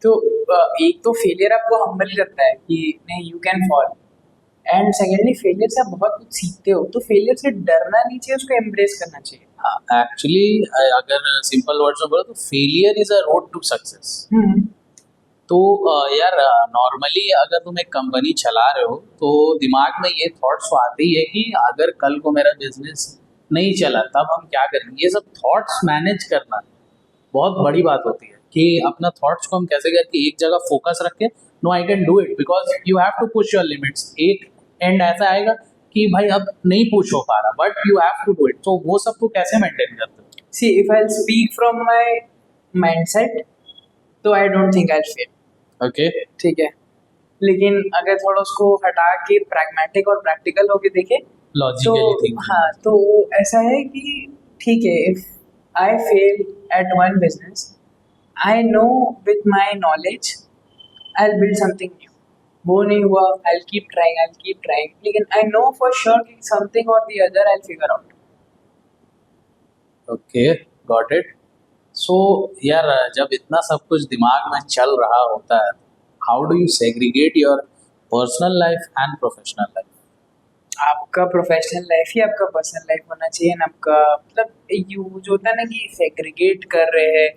Speaker 2: तो एक तो फेलियर आपको हम्बल करता है कि नहीं you can fall, and secondly failure से आप बहुत कुछ सीखते हो। तो फेलियर से डरना नहीं चाहिए, उसको एम्ब्रेस करना चाहिए।
Speaker 1: हाँ, एक्चुअली अगर सिंपल वर्ड्स में बोलो तो failure is a road to success. तो यार नॉर्मली अगर तुम एक कंपनी चला रहे हो तो दिमाग में ये थॉट्स तो आते ही है कि अगर कल को मेरा बिजनेस नहीं चला तब हम क्या करेंगे। ये सब थॉट्स मैनेज करना बहुत बड़ी बात होती है, कि अपना थॉट्स को हम कैसे करके एक जगह फोकस रख के no I can do it, because you have to push your limits. एक एंड ऐसा आएगा कि भाई अब नहीं पुश हो पा रहा, but you have to do it. तो वो सब को कैसे मेंटेन करते हो?
Speaker 2: See if I speak from my mindset तो I don't think I fail.
Speaker 1: Okay,
Speaker 2: ठीक है, लेकिन अगर थोड़ा उसको हटा के प्रैग्मेटिक और प्रैक्टिकल होके देखे
Speaker 1: लॉजिकली थिंक।
Speaker 2: हाँ, तो ऐसा है कि ठीक है, if I fail at one business, I know with my knowledge I will build something new. वो नहीं हुआ, आई कीप ट्राइंग, लेकिन आई नो फॉर श्योर कि something or the other I figure out.
Speaker 1: Okay, got it. So यार जब इतना सब कुछ दिमाग में चल रहा होता है, how do you segregate your personal life and professional life?
Speaker 2: आपका प्रोफेशनल लाइफ ही आपका पर्सनल लाइफ होना चाहिए ना। आपका मतलब यू जो होता है ना कि सेग्रीगेट कर रहे हैं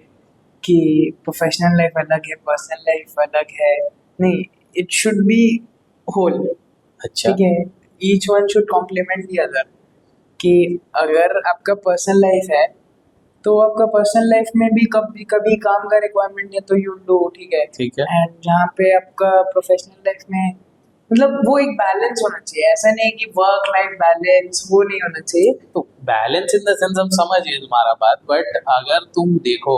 Speaker 2: कि प्रोफेशनल लाइफ अलग है, पर्सनल लाइफ अलग है, नहीं, इट शुड बी होल।
Speaker 1: अच्छा,
Speaker 2: ठीक है, each one should complement the other. कि अगर आपका पर्सनल लाइफ है तो आपका पर्सनल लाइफ में भी कभी कभी काम का रिक्वायरमेंट है तो यू डू, ठीक है।
Speaker 1: ठीक है।
Speaker 2: एंड जहाँ पे आपका प्रोफेशनल लाइफ में मतलब वो एक बैलेंस होना चाहिए, ऐसा नहीं है कि वर्क लाइफ बैलेंस वो नहीं होना चाहिए।
Speaker 1: तो बैलेंस इन द सेंस हम समझ गए तुम्हारा बात, बट अगर तुम देखो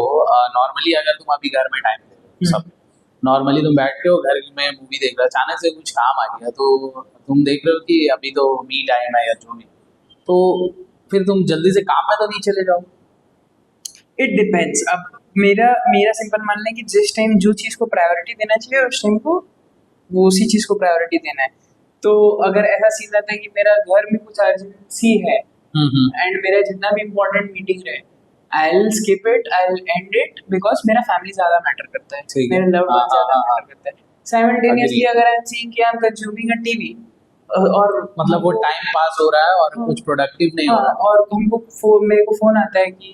Speaker 1: नॉर्मली अगर तुम अभी घर में टाइम दे रहे हो सब, नॉर्मली तुम बैठ के हो घर में मूवी देख रहे हो, अचानक से कुछ काम आ गया तो तुम देख रहे हो कि अभी तो मी टाइम है या जो भी, तो फिर तुम जल्दी से काम में तो नहीं चले जाओ।
Speaker 2: It depends. अब मेरा मेरा सिंपल मानना है कि जिस टाइम जो चीज़ को प्रायोरिटी देना चाहिए उस टाइम को वो उसी चीज़ को प्रायोरिटी देना है। तो अगर ऐसा सीन रहता है कि मेरा घर में कुछ अर्जेंसी है
Speaker 1: हम्म।
Speaker 2: एंड मेरा जितना भी इम्पोर्टेंट मीटिंग रहे, I will skip it, I will and it, because मेरा फैमिली ज़्यादा मैटर करता है,
Speaker 1: ठीक है।
Speaker 2: मेरा लव्ड
Speaker 1: हाँ
Speaker 2: वन
Speaker 1: हाँ
Speaker 2: ज़्यादा
Speaker 1: हाँ हाँ।
Speaker 2: मैटर करता है। Simultaneously
Speaker 1: Agree.
Speaker 2: अगर आई एम सीइंग कि I am consuming a TV और
Speaker 1: मतलब वो टाइम पास हो रहा है और
Speaker 2: हाँ।
Speaker 1: कुछ प्रोडक्टिव नहीं हो
Speaker 2: हाँ,
Speaker 1: रहा।
Speaker 2: और हमको मेरे को फोन आता है कि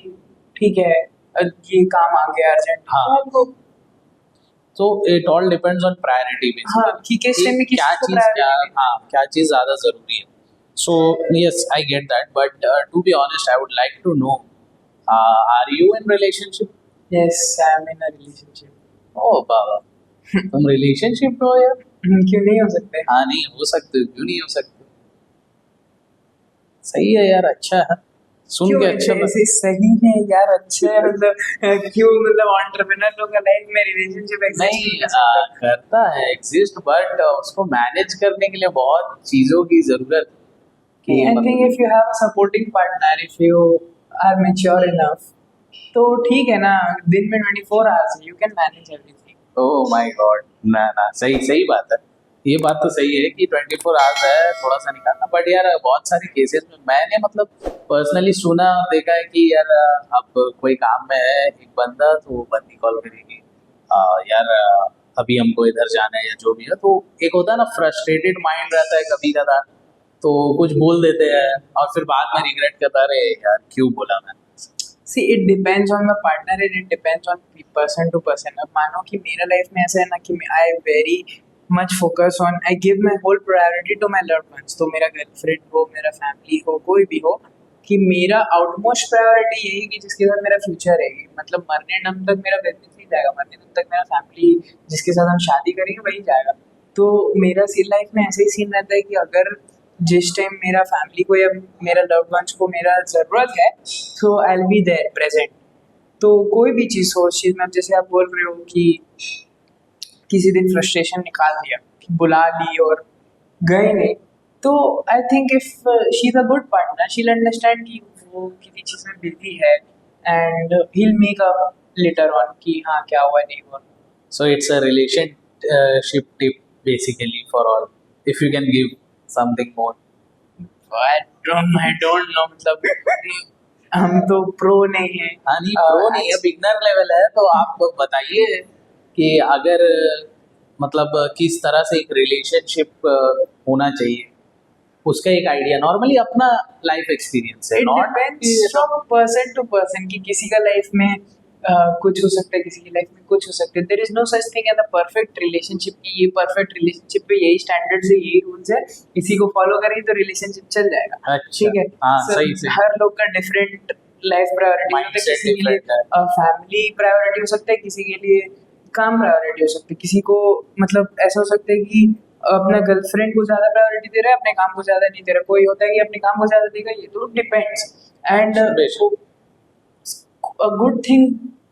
Speaker 2: ठीक है ये काम आ गया अर्जेंट,
Speaker 1: हाँ।
Speaker 2: तो हमको
Speaker 1: तो it all depends on priority
Speaker 2: हाँ
Speaker 1: बेसिकली,
Speaker 2: कि किस टाइम में किस
Speaker 1: क्या
Speaker 2: चीज़ को
Speaker 1: चीज क्या,
Speaker 2: प्रायोरिटी
Speaker 1: हाँ क्या चीज ज्यादा जरूरी है। So yes I get that, but to be honest I would like to know, are you in relationship?
Speaker 2: Yes I am in a relationship.
Speaker 1: ओ बाबा, तुम रिलेशनशिप में हो यार?
Speaker 2: क्यों नहीं हो सकते?
Speaker 1: हाँ नहीं हो सकते, क्यों नहीं हो सकते? सही है यार, अच्छा है, सुन
Speaker 2: क्यों
Speaker 1: के अच्छा
Speaker 2: ऐसे सही है यार, अच्छा है मतलब क्यों मतलब एंटरप्रेन्योर लोग का लाइफ में रिलेशनशिप एग्जिस्ट
Speaker 1: नहीं
Speaker 2: नहीं कर सकता?
Speaker 1: करता है एग्जिस्ट, बट उसको मैनेज करने के लिए बहुत चीजों की जरूरत कि
Speaker 2: I think if you have a supporting partner, if you are mature enough, तो ठीक है ना, दिन में 24 hours you can manage everything.
Speaker 1: Oh my god, ना ना सही सही बात है, ये बात तो सही है कि 24 आवर्स है थोड़ा सा निकालना, बट यार बहुत सारे केसेस में मैंने मतलब पर्सनली सुना और देखा है कि यार अब कोई काम में है एक बंदा तो बंदी कॉल करेगी, यार अभी हमको इधर जाना है या जो भी है, तो एक होता है ना फ्रस्ट्रेटेड माइंड रहता है कभी कदा, तो कुछ बोल देते हैं और फिर बाद में रिग्रेट करता है, अरे यार क्यों बोला मैं।
Speaker 2: See, it depends on the partner and it depends on person to person. अब मानो कि मेरा लाइफ में ऐसा है ना कि I very much focus on, I give my whole priority to my loved ones. तो मेरा गर्लफ्रेंड हो, मेरा फैमिली हो, कोई भी हो, कि मेरा आउटमोस्ट प्रायोरिटी यही कि जिसके साथ मेरा फ्यूचर है, मतलब मरने दम तक मेरा बिजनेस नहीं जाएगा, मरने दम तक मेरा फैमिली जिसके साथ हम शादी करेंगे वही जाएगा। तो मेरा सीन लाइफ में ऐसा ही सीन रहता है कि अगर जिस टाइम मेरा फैमिली को या मेरा लव्ड वंस को मेरा ज़रूरत है, तो I will be there present. तो कोई भी चीज़ हो, उस चीज़ में अब जैसे आप बोल रहे हो कि किसी दिन फ्रस्ट्रेशन निकाल दिया, बुला ली और गए नहीं, तो I think if she is a good partner, she will understand कि वो किसी चीज़ में बिजी है and he will make up later on कि हाँ क्या हुआ नहीं हुआ।
Speaker 1: So it's a relationship tip basically for all. If you can give something more.
Speaker 2: I don't know मतलब हम तो प्रो नहीं है।
Speaker 1: हाँ नहीं प्रो नहीं है, बिगनर लेवल है, तो आप बताइए कि अगर मतलब किस तरह से एक रिलेशनशिप होना चाहिए, उसका एक आइडिया, नॉर्मली अपना लाइफ एक्सपीरियंस है,
Speaker 2: it
Speaker 1: not
Speaker 2: depends from person to person कि किसी का लाइफ में कुछ हो सकता है, किसी की लाइफ में कुछ हो सकता है। There is no such thing as a perfect relationship की ये परफेक्ट रिलेशनशिप पे यही स्टैंडर्ड्स है, यही रूल्स है, इसी को फॉलो करेंगे तो रिलेशनशिप चल जाएगा।
Speaker 1: अच्छा
Speaker 2: ठीक है।
Speaker 1: हाँ
Speaker 2: So,
Speaker 1: सही सही,
Speaker 2: हर लोग का डिफरेंट लाइफ प्रायोरिटी होता है,
Speaker 1: Mindset
Speaker 2: किसी के लिए
Speaker 1: different है।
Speaker 2: फैमिली प्रायोरिटी हो सकता है, किसी के लिए काम प्रायोरिटी हो सकती है, किसी को मतलब ऐसा हो सकता है कि अपना गर्लफ्रेंड को ज्यादा प्रायोरिटी दे रहा है, अपने काम को ज्यादा नहीं दे रहा, कोई होता है कि अपने काम को ज्यादा देगा, ये तो डिपेंड्स। एंड
Speaker 1: बेशक।
Speaker 2: a good thing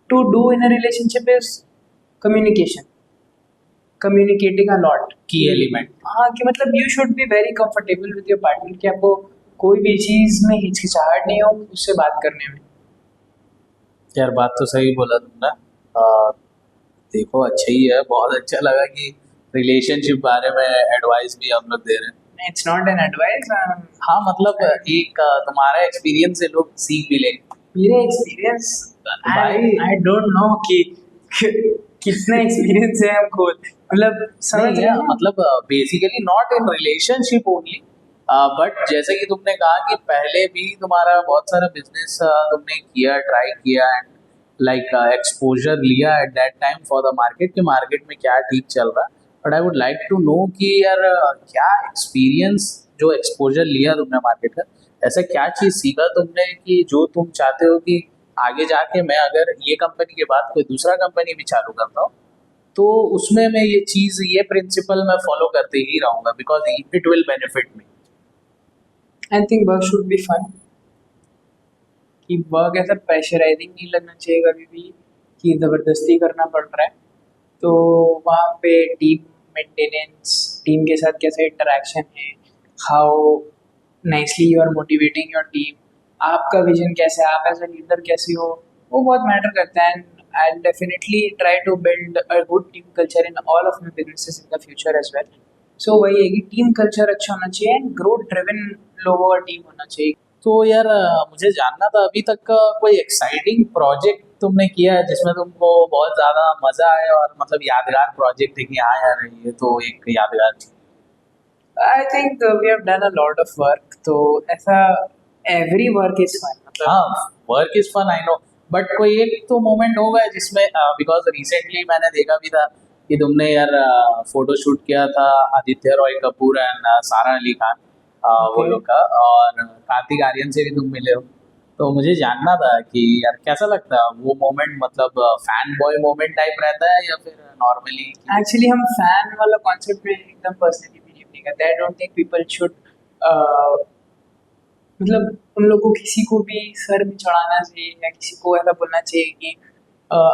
Speaker 2: to do in a relationship is communication, communicating a lot।
Speaker 1: की एलिमेंट।
Speaker 2: हाँ कि मतलब you should be very comfortable with your partner कि आपको कोई भी चीज़ में हिचकिचाहट नहीं हो उससे बात करने में।
Speaker 1: यार बात तो सही बोला तुमने, देखो अच्छा ही है, बहुत अच्छा लगा कि रिलेशनशिप बारे में एडवाइस भी हम लोग दे रहे हैं।
Speaker 2: It's not an advice,
Speaker 1: हाँ मतलब एक तुम्हारा एक्सपीरियंस से लोग सीख भी लेंगे।
Speaker 2: मेरा एक्सपीरियंस
Speaker 1: भाई
Speaker 2: आई डोंट नो कि कितना एक्सपीरियंस है हमको, मतलब समझ
Speaker 1: नहीं
Speaker 2: रहे
Speaker 1: है,
Speaker 2: हो?
Speaker 1: मतलब basically not in relationship only, but जैसे कि तुमने कहा कि पहले भी तुम्हारा बहुत सारा बिजनेस तुमने किया, ट्राई किया एंड लाइक एक्सपोजर लिया at that time for the market, कि मार्केट में क्या ठीक चल रहा है, but I would like to know कि यार क्या एक्सपीरियंस, जो एक्सपोजर लिया तुमने मार्केट का, ऐसा क्या चीज़ सीखा तुमने कि जो तुम चाहते हो कि आगे जाके मैं अगर ये कंपनी के बाद कोई दूसरा कंपनी भी चालू करता हूँ तो उसमें मैं ये चीज़, ये प्रिंसिपल मैं फॉलो करते ही रहूँगा because it will benefit me.
Speaker 2: I think work should be fun, कि वर्क ऐसा प्रेशराइजिंग नहीं लगना चाहिए कभी भी कि ज़बरदस्ती करना पड़ रहा है। तो वहाँ पे टीम मेंटेनेंस, टीम के साथ कैसे इंटरेक्शन है, how nicely you are motivating your team, आपका विजन कैसे है, आप एज अ लीडर कैसे हो, वो बहुत मैटर करता है। And I definitely try to build a good team culture in all of my businesses in the future as well. So वही है कि टीम कल्चर अच्छा होना चाहिए एंड ग्रोथ ड्रिवन लोगों का टीम होना चाहिए।
Speaker 1: तो यार मुझे जानना था अभी तक का कोई एक्साइटिंग प्रोजेक्ट तुमने किया है जिसमें तुमको बहुत ज़्यादा मज़ा आया और मतलब यादगार प्रोजेक्ट है कि हाँ यार ये तो एक यादगार चीज़।
Speaker 2: I think we have done a lot of work, तो ऐसा एवरी वर्क इज फन, मतलब
Speaker 1: हाँ, work is fun I know, but कोई एक तो मोमेंट होगा जिसमें बिकॉज रिसेंटली मैंने देखा भी था कि तुमने यार फोटो शूट किया था आदित्य रॉय कपूर एंड सारा अली खान, वो
Speaker 2: Okay.
Speaker 1: लोग का, और कार्तिक आर्यन से भी तुम मिले हो। तो मुझे जानना था कि यार कैसा लगता है वो मोमेंट, मतलब फैन बॉय मोमेंट टाइप रहता है या फिर नॉर्मली?
Speaker 2: एक्चुअली हम फैन वाला कॉन्सेप्ट में एकदम पर्सनली बिलीव नहीं करते। आई डोंट थिंक पीपल शुड, मतलब उन लोग को किसी को भी सर में चढ़ाना चाहिए या किसी को ऐसा बोलना चाहिए कि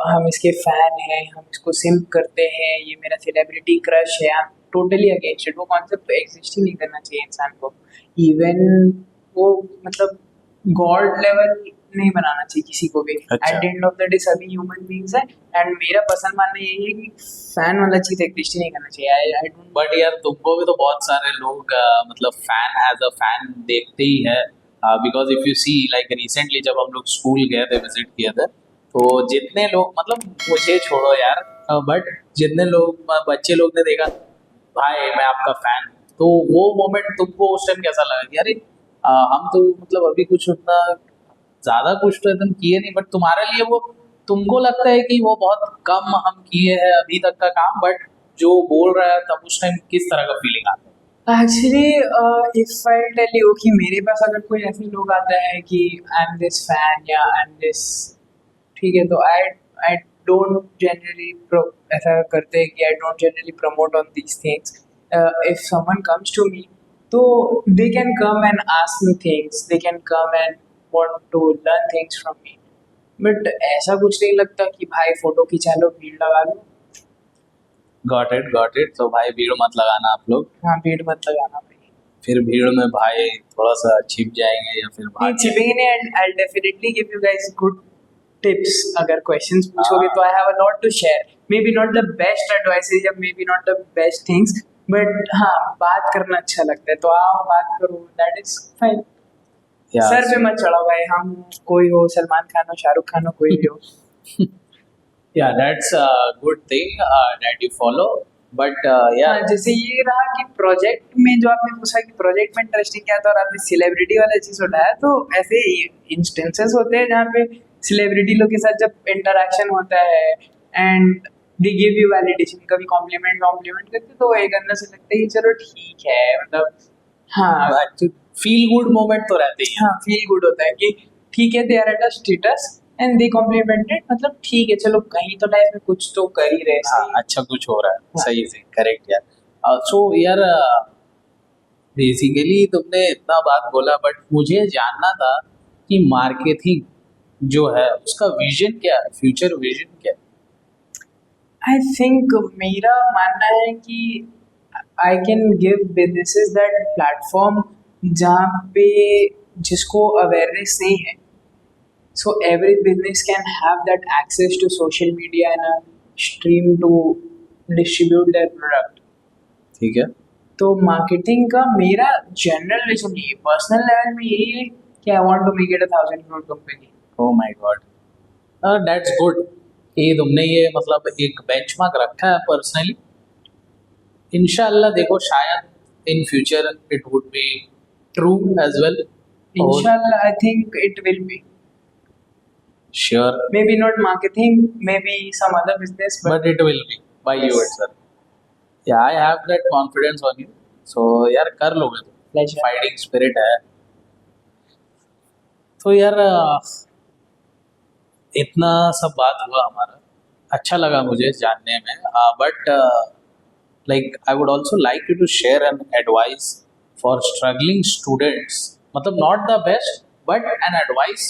Speaker 2: हम इसके फैन हैं, हम इसको सिम्प करते हैं, ये मेरा सेलिब्रिटी क्रश है। I am totally against it. वो कॉन्सेप्ट एग्जिस्ट ही नहीं करना चाहिए इंसान को। इवन वो मतलब गॉड लेवल नहीं बनाना चाहिए किसी को भी।
Speaker 1: अच्छा।
Speaker 2: Eight the end of the day सभी ह्यूमन बीइंग्स हैं। एंड मेरा पसंद मानना यही है कि फैन वाला चीज़ एग्जिस्ट ही नहीं करना चाहिए। I don't.
Speaker 1: बट यार तुमको भी तो बहुत सारे लोग मतलब फैन एज अ फैन देखते ही है, because if you see like recently जब हम लोग स्कूल गए थे, विजिट किए थे, तो जितने लोग, मतलब मुझे छोड़ो यार, बट जितने लोग बच्चे लोग ने देखा भाई मैं आपका फैन, तो वो मोमेंट तुमको उस टाइम कैसा लगा कि अरे हम तो मतलब अभी कुछ उतना ज़्यादा कुछ तो एकदम किए नहीं, बट तुम्हारे लिए वो, तुमको लगता है कि वो बहुत कम हम किए हैं अभी तक का काम, बट जो बोल रहा है तब उस टाइम किस तरह का फीलिंग आता है?
Speaker 2: Actually if I tell you कि मेरे पास अगर कोई ऐसे लोग आता है कि आई एम दिस फैन या आई एम दिस, ठीक है, तो आई आई डोंट जनरली ऐसा करते हैं कि I don't generally promote on these things. If someone comes to me, तो they can come and ask me things, they can come and want to learn things from me, but ऐसा कुछ नहीं लगता कि भाई फोटो खिंचा लो, भीड़ लगा लो।
Speaker 1: Got it, got it. तो भाई भीड़ मत लगाना आप लोग,
Speaker 2: हाँ, भीड़ मत लगाना भाई।
Speaker 1: फिर भीड़ में भाई थोड़ा सा छिप जाएंगे या फिर
Speaker 2: नहीं,
Speaker 1: भाग जाएंगे।
Speaker 2: छिपेंगे नहीं। I definitely give you guys good tips. अगर क्वेश्चंस पूछोगे तो I have a lot to share. Maybe not the best advices या maybe not the best things, but हाँ, बात करना अच्छा लगता है, तो आओ बात करो, that is fine.
Speaker 1: Yeah,
Speaker 2: sir पे मत चढ़ाओ भाई, हम कोई हो, सलमान खान हो, शाहरुख खान हो, कोई भी हो।
Speaker 1: yeah, that's a good thing that you follow, but yeah,
Speaker 2: हाँ, जैसे ये रहा कि प्रोजेक्ट में जो आपने पूछा कि प्रोजेक्ट में इंटरेस्टिंग क्या था और आपने सेलिब्रिटी वाला चीज़ उठाया, तो ऐसे इंस्टेंसेस होते हैं जहाँ पे सेलिब्रिटी लोग के साथ जब इंटरेक्शन होता है and they give you validation, कभी कॉम्प्लीमेंट कॉम्प्लीमेंट करते, तो एक अंदर से लगता है कि चलो ठीक है, मतलब हाँ
Speaker 1: फील गुड मोमेंट तो रहते ही हैं।
Speaker 2: हाँ, फील गुड होता है कि ठीक है, they are at a status and they complimented, मतलब ठीक है, चलो कहीं तो लाइफ में कुछ तो कर ही रहे।
Speaker 1: हाँ,
Speaker 2: सही।
Speaker 1: अच्छा कुछ हो रहा है,
Speaker 2: हाँ।
Speaker 1: सही से करेक्ट यार। सो यार बेसिकली तुमने इतना बात बोला, बट मुझे जानना था कि मार्केटिंग जो है उसका विजन क्या है, फ्यूचर विजन क्या है?
Speaker 2: आई थिंक मेरा मानना है कि I can give businesses that platform जहाँ पे जिसको अवेयरनेस नहीं है, so every business can have that access to social media and a stream to distribute their product.
Speaker 1: ठीक है।
Speaker 2: तो मार्केटिंग का मेरा जनरल विजन ये पर्सनल लेवल में यही है कि I want to make it 1,000 crore company.
Speaker 1: Oh my god, that's good कि तुमने ये मतलब एक बेंचमार्क रखा है पर्सनली। इंशाल्लाह देखो शायद in future it would be true as well.
Speaker 2: इंशाल्लाह I think it will be,
Speaker 1: sure,
Speaker 2: maybe not marketing, maybe some other business, but
Speaker 1: but it will be by you itself. Yeah, I have that confidence on you. So यार कर लोगे तुम,
Speaker 2: pleasure.
Speaker 1: Fighting spirit है। तो यार इतना सब बात हुआ हमारा, अच्छा लगा मुझे जानने में, but like I would also like you to share an advice for struggling students, मतलब not the best but an advice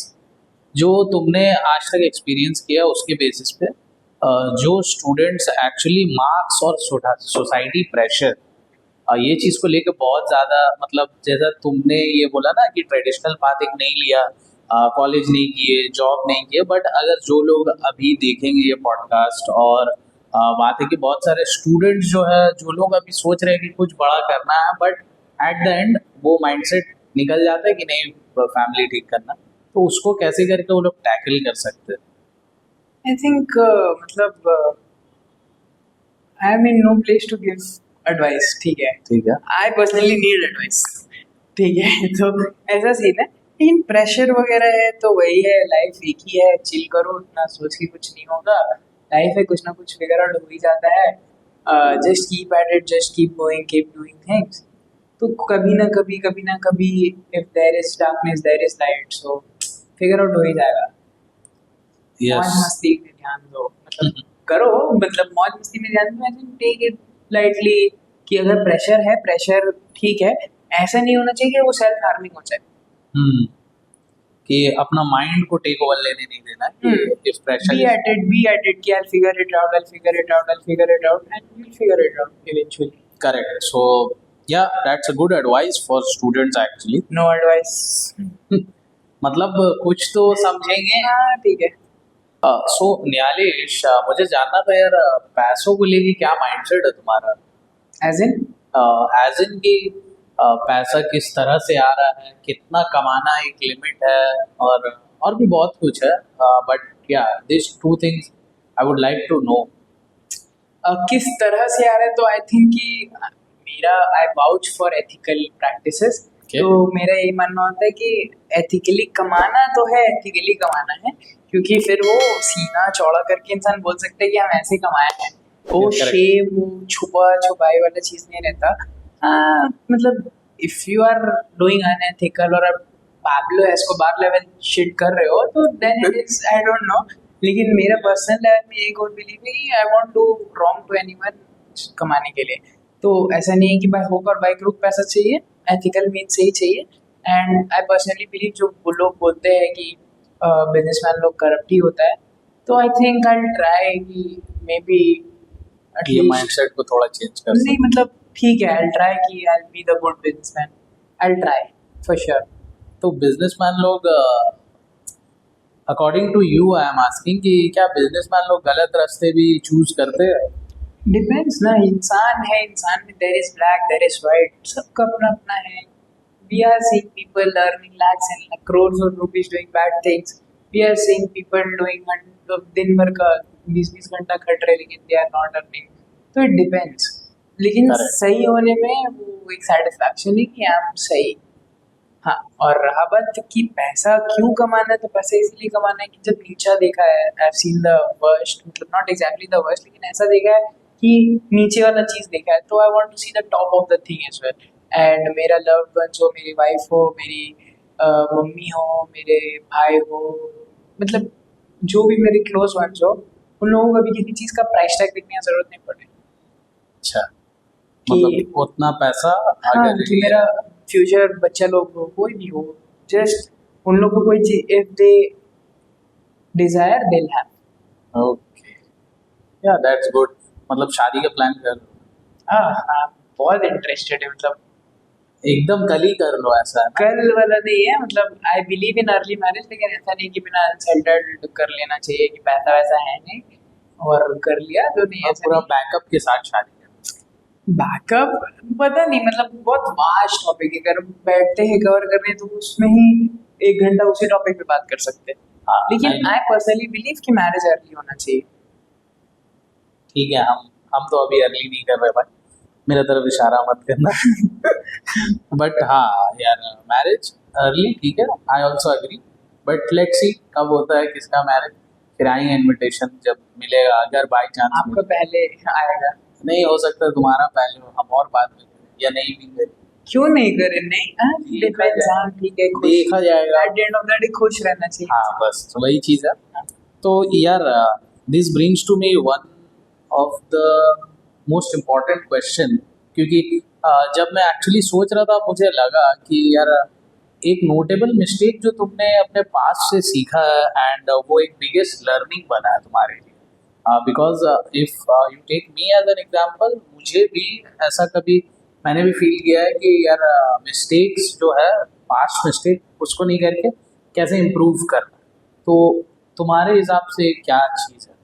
Speaker 1: जो तुमने आज तक एक्सपीरियंस किया उसके बेसिस पे, जो स्टूडेंट्स एक्चुअली मार्क्स और सोसाइटी प्रेशर, ये चीज़ को लेकर बहुत ज़्यादा, मतलब जैसा तुमने ये बोला ना कि ट्रेडिशनल पाथ एक नहीं लिया, कॉलेज नहीं किए, जॉब नहीं किए, बट अगर जो लोग अभी देखेंगे ये पॉडकास्ट और बात है कि बहुत सारे स्टूडेंट्स जो है, जो लोग अभी सोच रहे हैं कि कुछ बड़ा करना है, बट एट द एंड वो माइंडसेट निकल जाता है कि नहीं फैमिली ठीक करना, तो उसको कैसे करके वो लोग टैकल कर सकते हैं?
Speaker 2: I think मतलब I am in no place to give advice, ठीक है.
Speaker 1: ठीक है.
Speaker 2: I personally need advice, ठीक है. तो ऐसा सीन है, लेकिन प्रेशर वगैरह है तो वही है, लाइफ एक ही है, चिल करो, इतना सोच के कुछ नहीं होगा, लाइफ है, कुछ ना कुछ फिगर आउट हो ही जाता है. Just keep at it, just keep going, keep doing things. तो कभी ना कभी if there is darkness there is light, so figure out हो ही जाएगा. मौज
Speaker 1: यस.
Speaker 2: मस्ती में ध्यान दो, मतलब करो, मतलब मौज मस्ती में ध्यान दो, ऐसे टेक इट लाइटली कि अगर प्रेशर है, प्रेशर ठीक है, ऐसा नहीं होना चाहिए कि वो सेल्फ हार्मिंग हो जाए.
Speaker 1: हम्म. कि अपना माइंड को टेक ओवर लेने नहीं देना कि if pressure
Speaker 2: Be at it कि I'll figure it out and you'll figure it out eventually.
Speaker 1: Correct. So या that's a good advice for students actually.
Speaker 2: No advice.
Speaker 1: मतलब कुछ तो समझेंगे.
Speaker 2: हाँ ठीक है.
Speaker 1: सो न्यालेश, मुझे जानना था यार, पैसों को लेके क्या माइंडसेट है तुम्हारा?
Speaker 2: As in?
Speaker 1: एज इन कि पैसा किस तरह से आ रहा है, कितना कमाना एक लिमिट है, और भी बहुत कुछ है, बट या this two things I would like to know.
Speaker 2: किस तरह से आ रहा है, तो आई थिंक कि मेरा I vouch for ethical practices.
Speaker 1: Okay.
Speaker 2: तो मेरा ये मानना होता है कि एथिकली कमाना तो है, एथिकली कमाना है, क्योंकि फिर वो सीना चौड़ा करके इंसान बोल सकते हैं कि हम ऐसे कमाए हैं. वो
Speaker 1: Yeah, correct.
Speaker 2: शेम, वो छुपाई वाला चीज़ नहीं रहता. मतलब if you are doing unethical और आप पाब्लो एस्कोबार लेवल शिट कर रहे हो, तो then it is, I don't know. लेकिन मेरा पर्सनल लेवल में एक और बिलीव है कि I want to wrong to anyone कमाने के लिए. तो ऐसा नहीं है कि बाय होक और बाय क्रुक पैसा चाहिए, एथिकल मीन्स से ही चाहिए. एंड आई पर्सनली बिलीव, जो वो लोग बोलते हैं कि बिजनेसमैन लोग करप्ट ही होता है, तो आई थिंक आई ट्राई कि मे बी
Speaker 1: ये माइंडसेट को थोड़ा चेंज कर
Speaker 2: नहीं, मतलब ठीक है, आई ट्राई कि I be the good businessman, I try for sure.
Speaker 1: तो बिजनेसमैन लोग, according to you I am asking, कि क्या बिजनेसमैन लोग गलत रास्ते भी चूज करते हैं?
Speaker 2: डिपेंड्स ना, इंसान है, इंसान में there is black there is white, सबका अपना अपना है. We are seeing people earning lakhs and crores of rupees doing bad things. We are seeing people doing दिन भर का 20-20 घंटा खट रहे, लेकिन दे आर नॉट अर्निंग. तो इट डिपेंड्स. लेकिन
Speaker 1: Correct.
Speaker 2: सही होने में वो एक सेटिस्फैक्शन है कि हम सही. हाँ, और रहा बात कि पैसा क्यों कमाना है, तो पैसा इसलिए कमाना है कि जब नीचा देखा है, I have seen the worst, मतलब नॉट एग्जैक्टली द वर्स्ट, लेकिन ऐसा देखा है कि नीचे वाला चीज़ देखा है, तो I want to see the top of the thing as well. And मेरा लव्ड वंस हो, मेरी वाइफ हो, मेरी मम्मी हो, मेरे भाई हो, मतलब जो भी मेरे क्लोज वंस हो, उन लोगों को भी किसी चीज़ का प्राइस टैग देखने की जरूरत नहीं पड़े.
Speaker 1: अच्छा,
Speaker 2: कि
Speaker 1: मतलब उतना पैसा
Speaker 2: हाँ,
Speaker 1: अगर
Speaker 2: कि मेरा फ्यूचर बच्चा लोग हो, कोई भी हो, जस्ट उन लोगों को कोई चीज if they Dzire they have.
Speaker 1: Okay, या दैट्स गुड. मतलब शादी का प्लान कर लो,
Speaker 2: हाँ, बहुत इंटरेस्टेड है, मतलब
Speaker 1: एकदम कल ही कर लो, ऐसा है ना?
Speaker 2: कल वाला नहीं है. मतलब I believe in early marriage, लेकिन ऐसा नहीं कि बिना अनसेटल्ड कर लेना चाहिए कि पैसा वैसा है नहीं और कर लिया तो नहीं.
Speaker 1: और
Speaker 2: ऐसा
Speaker 1: पूरा बैकअप के साथ शादी करनी.
Speaker 2: बैकअप पता नहीं, मतलब बहुत वास्ट टॉपिक है. अगर बैठते हैं कवर करने तो उसमें ही 1 घंटा उसी टॉपिक पे बात कर सकते हैं.
Speaker 1: हाँ,
Speaker 2: लेकिन आई पर्सनली बिलीव कि मैरिज अर्ली होना चाहिए.
Speaker 1: ठीक है, हम तो अभी अर्ली नहीं कर रहे भाई, मेरे तरफ इशारा मत करना. बट हाँ यार, मैरिज अर्ली ठीक है, I also agree, but let's see कब होता है किसका मैरिज, फिर आएंगे इनविटेशन जब मिलेगा, अगर बाई चांस.
Speaker 2: आपका पहले आएगा.
Speaker 1: नहीं हो सकता तुम्हारा पहले हो, हम और बाद में करें, या नहीं भी करें,
Speaker 2: क्यों नहीं करे, नहीं डिपेंड्स. हाँ ठीक है,
Speaker 1: देखा जाएगा.
Speaker 2: Eight the end of the day खुश रहना चाहिए.
Speaker 1: हाँ बस, तो वही चीज़ है. तो यार this brings to me one of the most important question, क्योंकि जब मैं एक्चुअली सोच रहा था मुझे लगा कि यार एक नोटेबल मिस्टेक जो तुमने अपने पास से सीखा है एंड वो एक बिगेस्ट लर्निंग बना है तुम्हारे लिए, because if you take me as an example, मुझे भी ऐसा कभी मैंने भी फील किया है कि यार मिस्टेक्स जो है, पास्ट मिस्टेक उसको नहीं करके कैसे इम्प्रूव करना, तो तुम्हारे हिसाब से क्या चीज़ है?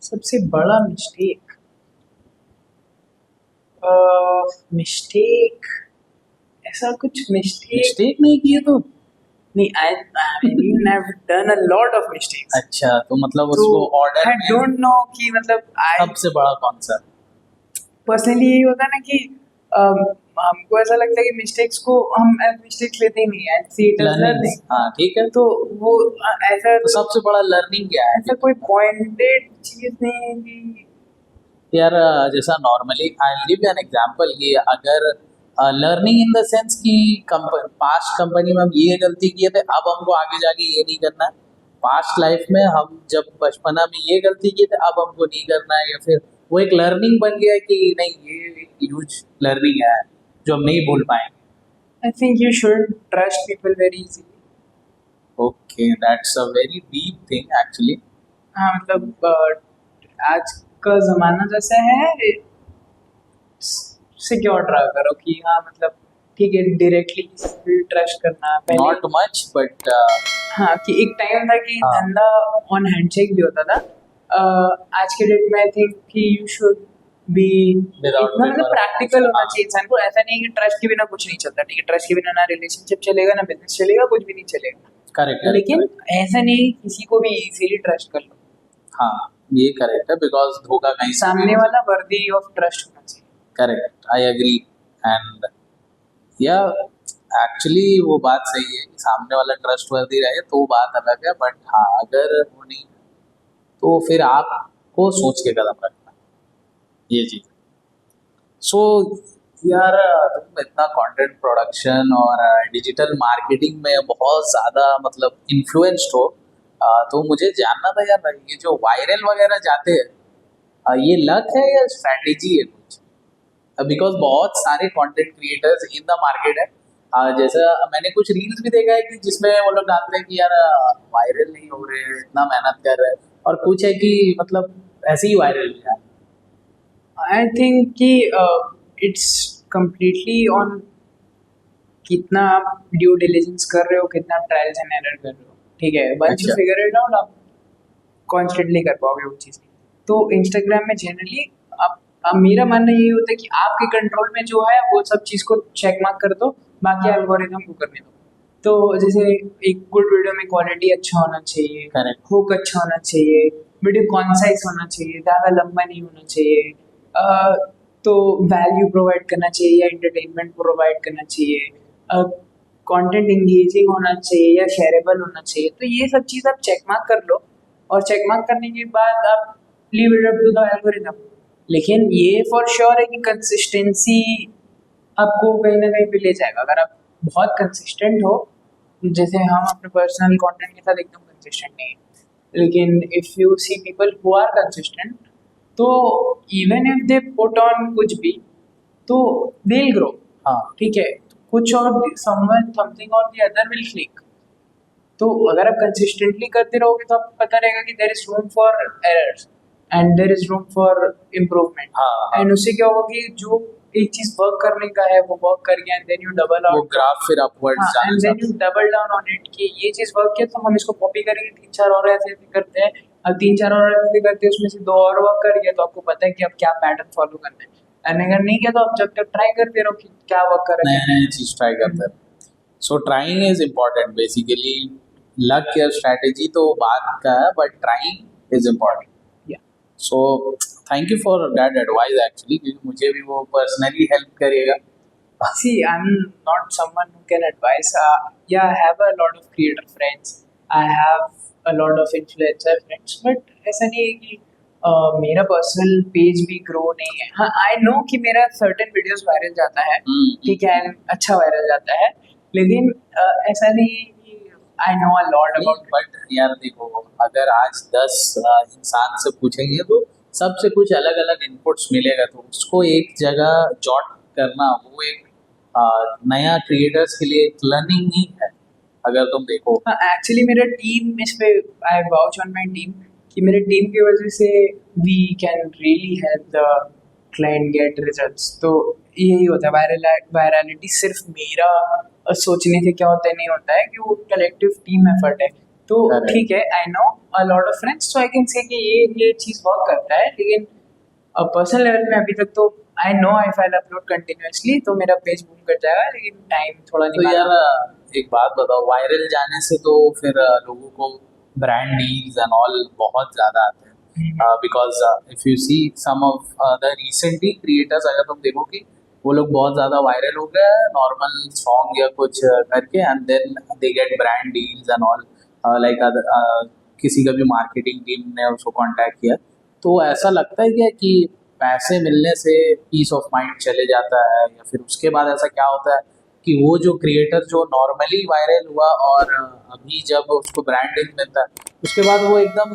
Speaker 2: सबसे बड़ा मिस्टेक, मिस्टेक ऐसा कुछ मिस्टेक
Speaker 1: मिस्टेक नहीं किए तो?
Speaker 2: नहीं, I mean I've done a lot of mistakes.
Speaker 1: अच्छा, तो मतलब
Speaker 2: तो
Speaker 1: उसको ऑर्डर
Speaker 2: I
Speaker 1: में
Speaker 2: don't know कि मतलब I
Speaker 1: सबसे बड़ा कौन सा?
Speaker 2: personally यही होता है ना कि हमको ऐसा लगता है कि मिस्टेक्स को हम मिस्टेक्स लेते ही नहीं है, see it as
Speaker 1: learning.
Speaker 2: learning.
Speaker 1: हाँ ठीक है,
Speaker 2: तो वो ऐसा
Speaker 1: तो सबसे बड़ा लर्निंग क्या है?
Speaker 2: ऐसा कोई पॉइंटेड चीज नहीं है कि
Speaker 1: यार जैसा normally I give an example कि अगर लर्निंग इन द सेंस कि पास्ट कंपनी में हम ये गलती किए थे, अब हमको आगे जाके ये नहीं करना है। पास्ट लाइफ में हम जब बचपना में ये गलती किए थे, अब हमको नहीं करना है, या फिर वो एक लर्निंग बन गया कि नहीं, ये एक ह्यूज लर्निंग है जो हम नहीं भूल पाएंगे।
Speaker 2: I think you should trust people very easily.
Speaker 1: Okay, that's a very deep thing actually.
Speaker 2: हाँ मतलब आज का जमाना जैसा है, सिक्योर रहा करो कि हाँ मतलब ठीक है, डायरेक्टली ट्रस्ट करना पहले।
Speaker 1: नॉट मच बट
Speaker 2: हाँ कि एक टाइम था कि
Speaker 1: हाँ।
Speaker 2: धंधा ऑन हैंडशेक भी होता था। आज के डेट में आई थिंक कि यू शुड बी
Speaker 1: Without
Speaker 2: इतना मतलब
Speaker 1: paper,
Speaker 2: प्रैक्टिकल होना
Speaker 1: हाँ।
Speaker 2: चाहिए इंसान को। ऐसा नहीं है कि ट्रस्ट के बिना कुछ नहीं चलता, ठीक है, ट्रस्ट के बिना ना रिलेशनशिप चलेगा ना बिजनेस चलेगा, कुछ भी नहीं चलेगा।
Speaker 1: करेक्ट,
Speaker 2: लेकिन ऐसा नहीं है किसी को भी इजीली ट्रस्ट कर लो।
Speaker 1: हाँ ये करेक्ट है, बिकॉज धोखा कहीं से
Speaker 2: सामने वाला वर्दी ऑफ ट्रस्ट होना चाहिए।
Speaker 1: Correct, I agree. एंड या एक्चुअली वो बात सही है कि सामने वाला ट्रस्टवर्दी रहे तो बात अलग है, बट हाँ अगर वो नहीं तो फिर आपको सोच के कदम रखना, ये चीज़। सो यार तुम इतना कंटेंट प्रोडक्शन और डिजिटल मार्केटिंग में बहुत ज़्यादा मतलब इन्फ्लुएंस्ड हो, तो मुझे जानना था यार, ये जो वायरल वगैरह जाते हैं, ये लक है या स्ट्रैटेजी है कुछ? बिकॉज बहुत सारे content creators in the market है, जैसा मैंने कुछ रील्स भी देखा है कि जिसमें वो लोग डालते हैं कि यार वायरल नहीं हो रहे, इतना मेहनत कर रहे हैं, और कुछ है कि मतलब ऐसे ही वायरल हो जाए।
Speaker 2: आई थिंक कि इट्स कम्प्लीटली ऑन कितना आप ड्यू डिलिजेंस कर रहे हो, कितना ट्रायल्स एंड एरर कर रहे हो, ठीक है। वंस यू
Speaker 1: अच्छा।
Speaker 2: फिगर इट आउट, आप कॉन्स्टेंटली कर पाओगे वो चीज़। तो इंस्टाग्राम में जनरली अब मेरा मानना यही होता है कि आपके कंट्रोल में जो है वो सब चीज़ को चेक मार्क कर दो, बाकी एल्गोरिथम को करने दो। तो जैसे एक गुड वीडियो में क्वालिटी अच्छा होना चाहिए,
Speaker 1: Correct.
Speaker 2: हुक अच्छा होना चाहिए, वीडियो कॉन्साइज होना चाहिए, ज़्यादा लंबा नहीं होना चाहिए, तो वैल्यू प्रोवाइड करना चाहिए या एंटरटेनमेंट प्रोवाइड करना चाहिए, कंटेंट इंगेजिंग होना चाहिए या शेयरेबल होना चाहिए। तो ये सब चीज़ आप चेक मार्क कर लो, और चेक मार्क करने के बाद आप leave it up to the algorithm. लेकिन ये फॉर श्योर है कि कंसिस्टेंसी आपको कहीं ना कहीं पे ले जाएगा। अगर आप बहुत कंसिस्टेंट हो, जैसे हम अपने पर्सनल कंटेंट के साथ एकदम कंसिस्टेंट नहीं है, लेकिन if you see people who are consistent, तो even if they put on कुछ भी, तो दे विल ग्रो।
Speaker 1: हाँ
Speaker 2: ठीक है, कुछ और someone something or the other will click. तो अगर आप कंसिस्टेंटली करते रहोगे तो आपको पता रहेगा कि there is room for errors and there is room for improvement.
Speaker 1: हाँ
Speaker 2: एंड उससे क्या होगा कि जो एक चीज वर्क करने का है वो वर्क कर गया, एंड देन यू डबल
Speaker 1: वो
Speaker 2: आउट,
Speaker 1: ग्राफ फिर upwards
Speaker 2: and then you double down on it कि ये चीज वर्क किया तो हम इसको कॉपी करेंगे, 3-4 और ऐसे ऐसे करते हैं। अब 3-4 और ऐसे करते हैं, उसमें से 2 और वर्क कर गया, तो आपको पता है कि अब क्या पैटर्न फॉलो करना है। एंड अगर नहीं किया तो आप जब तक ट्राई करते रहो कि क्या वर्क कर रहा है।
Speaker 1: नए नए चीज ट्राई करते हैं। सो trying is important basically. Luck या स्ट्रैटेजी तो बात का है, but trying is important.
Speaker 2: Yeah.
Speaker 1: So thank you for that advice actually, क्योंकि मुझे भी वो पर्सनली हेल्प करेगा।
Speaker 2: See, I'm not someone who can advise. Yeah, I have a lot of creator friends. I have a lot of influencer friends, but ऐसा नहीं है कि मेरा पर्सनल पेज भी ग्रो नहीं है। हाँ, आई नो कि मेरा सर्टेन वीडियोस वायरल जाता है, ठीक है, अच्छा वायरल जाता है, लेकिन ऐसा नहीं है कि I know a lot
Speaker 1: नहीं,
Speaker 2: about it.
Speaker 1: बट यार देखो, अगर आज 10 इंसान से पूछेंगे तो सबसे कुछ अलग अलग इनपुट्स मिलेगा, तो उसको एक जगह जॉट करना वो एक नया क्रिएटर्स के लिए एक लर्निंग ही है, अगर तुम देखो।
Speaker 2: एक्चुअली मेरा टीम इस पे, I vouch on my team कि मेरे टीम की वजह से we can really help the client get results. तो यही होता है, वायरलिटी सिर्फ मेरा सोचने से क्या होता है नहीं होता है, कि वो कलेक्टिव टीम एफर्ट है। तो
Speaker 1: Correct.
Speaker 2: ठीक है, I know a lot of friends, so I can say कि ये चीज़ वर्क करता है, लेकिन पर्सनल लेवल में अभी तक तो I know I file upload continuously तो मेरा पेज बूम कर जाएगा, लेकिन टाइम थोड़ा
Speaker 1: तो
Speaker 2: निकालना
Speaker 1: यार एक बात बताओ, वायरल जाने से तो फिर लोगों को ब्रांड डील्स एंड ऑल बहुत ज़्यादा आते हैं, because if you see some of the recently creators, अगर तुम देखो कि वो लोग बहुत ज़्यादा वायरल हो गए नॉर्मल सॉन्ग या कुछ करके, and then they get brand deals and all, like किसी का भी मार्केटिंग टीम ने उसको कांटेक्ट किया। तो ऐसा लगता है क्या कि पैसे मिलने से पीस ऑफ माइंड चले जाता है, या फिर उसके बाद ऐसा क्या होता है कि वो जो क्रिएटर जो नॉर्मली वायरल हुआ और अभी जब उसको ब्रांड डील मिलता है उसके बाद वो एकदम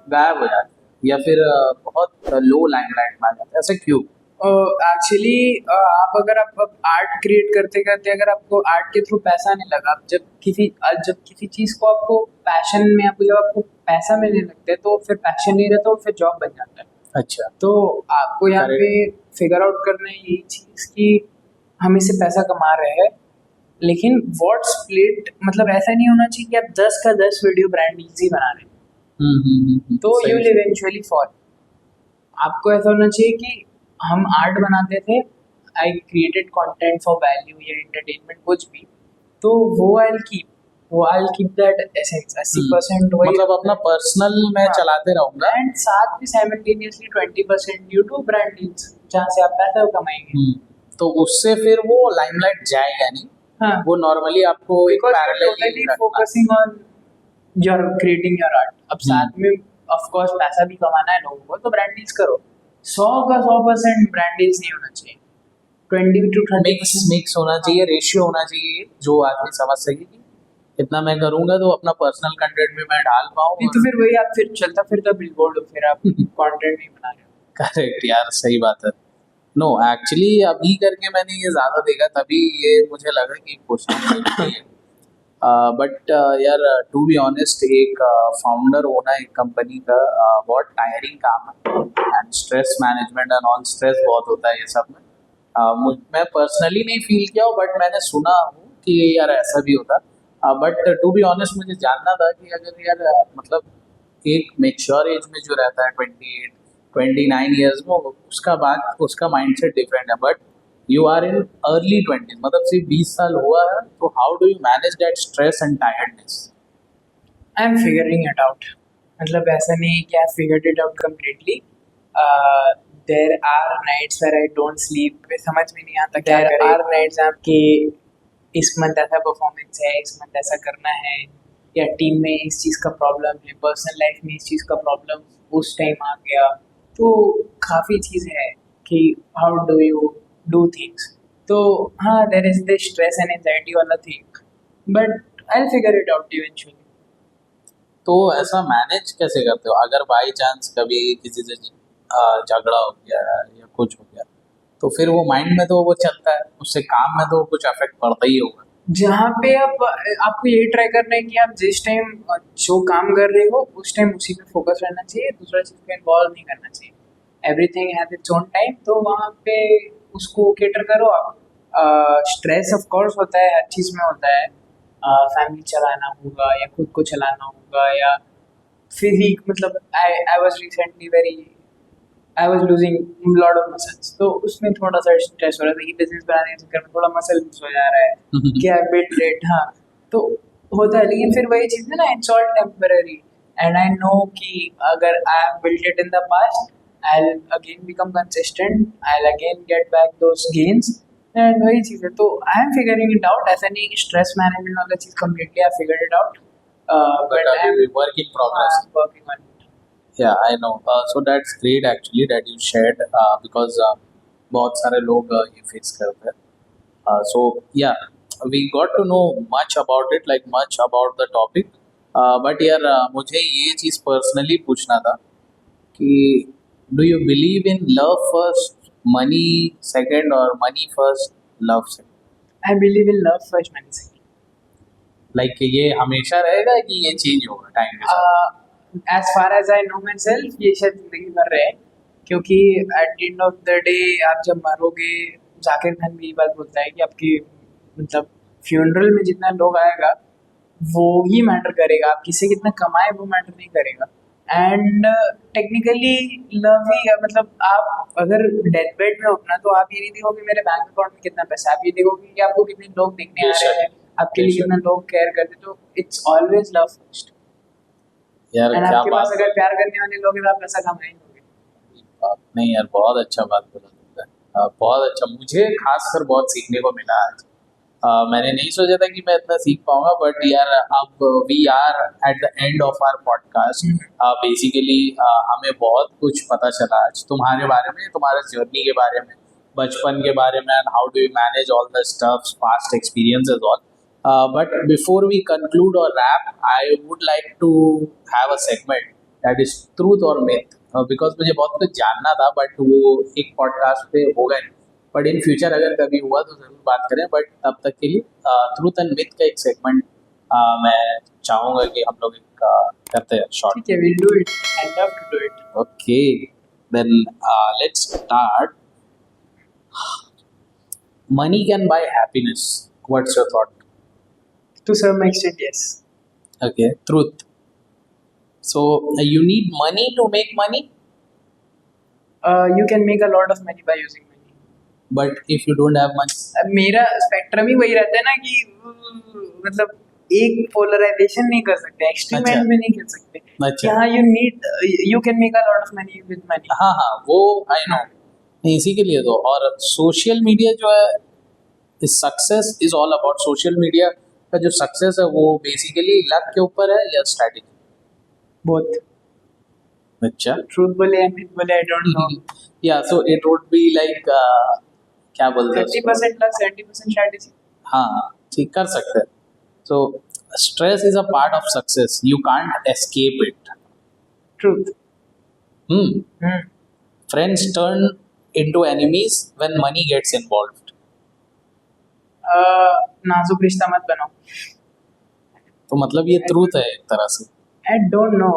Speaker 1: गायब हो जाता है, या फिर बहुत लो लाइमलाइट में आ जाता है, ऐसा क्यों?
Speaker 2: एक्चुअली आप अगर आप आर्ट क्रिएट करते करते अगर आपको आर्ट के थ्रू पैसा नहीं लगा, आप जब किसी चीज़ को आपको पैशन में आपको जब आपको पैसा मिलने लगता है तो फिर पैशन नहीं रहता, तो फिर जॉब बन जाता है।
Speaker 1: अच्छा।
Speaker 2: तो आपको यहाँ पे फिगर आउट करना है यही चीज़ कि हम इससे पैसा कमा रहे हैं, लेकिन व्हाट स्प्लिट, मतलब ऐसा नहीं होना चाहिए कि आप 10 का 10 वीडियो ब्रांड इजी बना रहे हैं तो यू विल इवेंचुअली फॉल। आपको ऐसा होना चाहिए कि हम आर्ट बनाते थे, आई क्रिएटेड कंटेंट फॉर वैल्यू या एंटरटेनमेंट कुछ भी, तो वो आई कीप दैट एसेंस 80% वही,
Speaker 1: मतलब अपना पर्सनल में
Speaker 2: हाँ,
Speaker 1: चलाते रहूंगा,
Speaker 2: एंड साथ में simultaneously 20% due to brand deals जहाँ से आप पैसा कमाएंगे।
Speaker 1: तो उससे फिर वो लाइमलाइट जाएगा नहीं,
Speaker 2: हाँ,
Speaker 1: वो नॉर्मली आपको एक
Speaker 2: because
Speaker 1: parallel
Speaker 2: totally focusing on your creating your art. अब साथ में ऑफ कोर्स पैसा भी कमाना है लोगों को, तो ब्रांड डील्स करो। 100 का 100% ब्रांड डील्स नहीं होना चाहिए, 20 to 30%
Speaker 1: मिक्स होना चाहिए, रेशियो होना चाहिए, जो आदमी समझ सके कि इतना मैं करूंगा तो अपना पर्सनल कंटेंट भी मैं डाल पाऊँ।
Speaker 2: नहीं तो फिर वही आप फिर चलता फिरता बिलबोर्ड हो, फिर आप कंटेंट नहीं बना रहे हो।
Speaker 1: करेक्ट यार, सही बात है। नो एक्चुअली अभी करके मैंने ये ज़्यादा देखा, तभी ये मुझे लगा कि क्वेश्चन है। बट यार टू बी ऑनेस्ट, एक फाउंडर होना एक कंपनी का बहुत टायरिंग काम है, and stress management and all, stress बहुत होता है ये सब में। मैं पर्सनली नहीं फील किया हूँ, बट मैंने सुना हूँ कि यार ऐसा भी होता। बट टू बी ऑनेस्ट मुझे जानना था कि अगर यार मतलब एक मेच्योर एज में जो रहता है 28-29 ईयर्स में, उसका बाद उसका माइंडसेट डिफरेंट है, but you are in early 20s, मतलब सिर्फ 20 साल हुआ है, तो how do you manage that stress and tiredness?
Speaker 2: I am figuring it out. मतलब ऐसा नहीं कि I figured it out completely. There are nights where I don't sleep, समझ में नहीं आता क्या करें। आर नाइट्स आपके इस मंथ ऐसा परफॉर्मेंस है, इस मंथ ऐसा करना है, या टीम में इस चीज़ का प्रॉब्लम है, पर्सनल लाइफ में इस चीज़ का प्रॉब्लम उस टाइम आ गया। तो काफ़ी चीज़ है कि how do you do things. तो हाँ, there is the stress and anxiety वाला thing, but I will figure it out eventually.
Speaker 1: तो ऐसा मैनेज कैसे करते हो अगर बाई चांस कभी किसी से झगड़ा हो गया या कुछ हो गया, तो फिर वो माइंड में तो वो चलता है, उससे काम में तो कुछ अफेक्ट पड़ता ही होगा।
Speaker 2: जहाँ पे आप आपको यही ट्राई करना है कि आप जिस टाइम जो काम कर रहे हो उस टाइम उसी पे फोकस रहना चाहिए, दूसरा चीज़ में इन्वॉल्व नहीं करना चाहिए। Everything has its own time, तो वहाँ पे उसको केटर करो आप। स्ट्रेस ऑफ कोर्स होता है, हर चीज़ में होता है। फैमिली चलाना होगा या खुद को चलाना होगा, या फिजिक, मतलब I was recently very, I was losing lot of muscles, तो उसमें थोड़ा सा स्ट्रेस हो रहा था कि बिजनेस बनाने के चक्कर में थोड़ा मसल लूज हो जा रहा है, क्या बिल्ड रेट, हाँ तो होता है। लेकिन फिर वही चीज़ है ना, it's all temporary, and I know कि अगर I have built it in the past, I will again become consistent, I will again get back those gains, and वही चीज़ है। तो I am figuring it out. ऐसा नहीं कि stress management वाला चीज़ completely I figured it out, but I am
Speaker 1: work in progress.
Speaker 2: Working on it.
Speaker 1: Yeah, I know. So that's great actually that you shared, because बहुत सारे लोग ये face करते हैं। So yeah, we got to know much about it, like much about the topic. But यार मुझे ये चीज़ personally पूछना था कि do you believe in love first money second or money first love second?
Speaker 2: I believe in love first, money second.
Speaker 1: Like ये हमेशा रहेगा कि ये चेंज होगा टाइम के साथ?
Speaker 2: As far as I know myself, ये शायद जिंदगी भर रहे, क्योंकि at the end of the day आप जब मरोगे, जाकिर खान भी ये बात बोलता है कि आपकी मतलब फ्यूनरल में जितना लोग आएगा वो ही मैटर करेगा, आप किसी कितना कमाए वो मैटर नहीं करेगा. एंड टेक्निकली लव ही मतलब आप अगर डेथ बेड में हो अपना तो आप ये नहीं देखोगे मेरे बैंक अकाउंट में कितना पैसा, आप ये देखोगे कि आपको कितने लोग देखने आ रहे हैं, आपके लिए कितना लोग केयर करते, तो इट्स ऑलवेज लव फर्स्ट.
Speaker 1: यार
Speaker 2: एंड
Speaker 1: क्या
Speaker 2: आपके पास
Speaker 1: बात
Speaker 2: अगर प्यार करने वाले लोग हैं तो आप पैसा कमा ही लोगे.
Speaker 1: नहीं यार, बहुत अच्छा बात बोला तुमने. बहुत अच्छा, मुझे खासकर बहुत सीखने को मिला आज. मैंने नहीं सोचा था कि मैं इतना सीख पाऊंगा, बट यार अब we are at the end of our podcast. Basically हमें बहुत कुछ पता चला आज तुम्हारे बारे में, तुम्हारे जर्नी के बारे में, बचपन के बारे में, and how do you manage all the stuffs, past experiences all. But before we conclude or wrap, I would like to have a segment that is truth or myth, because मुझे बहुत कुछ जानना था, बट वो एक podcast पे होगा नहीं. बट इन फ्यूचर अगर कभी हुआ तो ज़रूर बात करें. बट तब तक के लिए ट्रूथ एंड मिथ का एक सेगमेंट मैं चाहूँगा कि हम लोग एक करते हैं शॉर्ट.
Speaker 2: ठीक है, we'll do it. I love to do it.
Speaker 1: Okay, then let's start. Money can buy happiness. What's your thought?
Speaker 2: To some extent, yes.
Speaker 1: Okay, truth. So you need money to make money,
Speaker 2: You can make a lot of money by using money.
Speaker 1: but if you don't have money,
Speaker 2: मेरा spectrum ही वही रहता है ना कि मतलब एक polarisation नहीं कर सकते, एक्सट्रीम
Speaker 1: अच्छा.
Speaker 2: एंड में नहीं कर सकते.
Speaker 1: अच्छा.
Speaker 2: यहाँ you can make a lot of money with money.
Speaker 1: हाँ हाँ, वो आई नो. नहीं, इसी के लिए तो. और सोशल मीडिया जो है, इस success is all about social media का जो सक्सेस है वो बेसिकली लक के ऊपर है या स्ट्रैटेजी?
Speaker 2: Both.
Speaker 1: अच्छा.
Speaker 2: Truth बोले या myth बोले, I don't know.
Speaker 1: या so it would be like क्या बोलते हैं
Speaker 2: 30% luck, 70% strategy.
Speaker 1: हाँ, ठीक कर सकते हैं. So stress is a part of success, you can't escape it.
Speaker 2: Truth. Hmm.
Speaker 1: Friends turn into enemies when money gets involved.
Speaker 2: नाजुक रिश्ता मत बनाओ.
Speaker 1: तो मतलब ये ट्रूथ है एक तरह से.
Speaker 2: I don't know.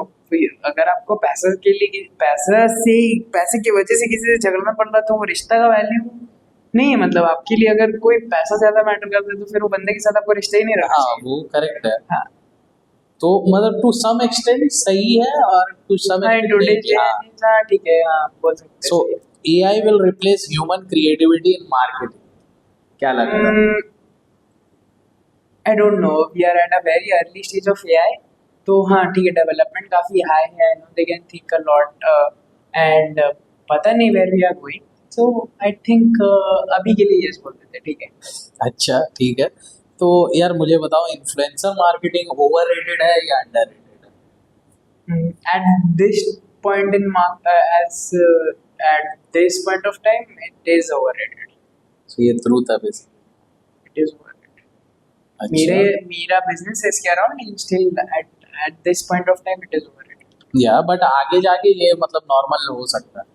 Speaker 2: अगर आपको पैसे के लिए पैसे की वजह से किसी से झगड़ना पड़ रहा तो वो रिश्ता का वैल्यू नहीं है. मतलब आपके लिए अगर कोई पैसा ज्यादा मैटर करता है तो फिर वो बंदे के साथ आपको रिश्ता ही नहीं रखना
Speaker 1: हाँ,
Speaker 2: चाहिए.
Speaker 1: वो करेक्ट है.
Speaker 2: हाँ.
Speaker 1: तो मतलब टू सम एक्सटेंट सही है और टू सम
Speaker 2: हाँ,
Speaker 1: extent
Speaker 2: today's day and age, हाँ, ठीक है, हाँ, बोल सकते हैं.
Speaker 1: सो AI will replace human creativity in marketing. क्या लगता है?
Speaker 2: I don't know. We are at a very early stage of AI. तो हाँ ठीक है, डेवलपमेंट काफ़ी हाई है. They can think a lot and पता नहीं where we are going. So I think अभी के लिए yes बोल देते हैं, ठीक है.
Speaker 1: अच्छा, ठीक है. तो यार मुझे बताओ, इन्फ्लुएंसर मार्केटिंग ओवररेटेड है या अंडररेटेड है?
Speaker 2: At this point in at this point of time, it is overrated.
Speaker 1: So ये ट्रूथ है बेसिकली.
Speaker 2: It is overrated. मेरा business is around and still at this point of time it is overrated.
Speaker 1: या but आगे जाके ये मतलब normal हो सकता है.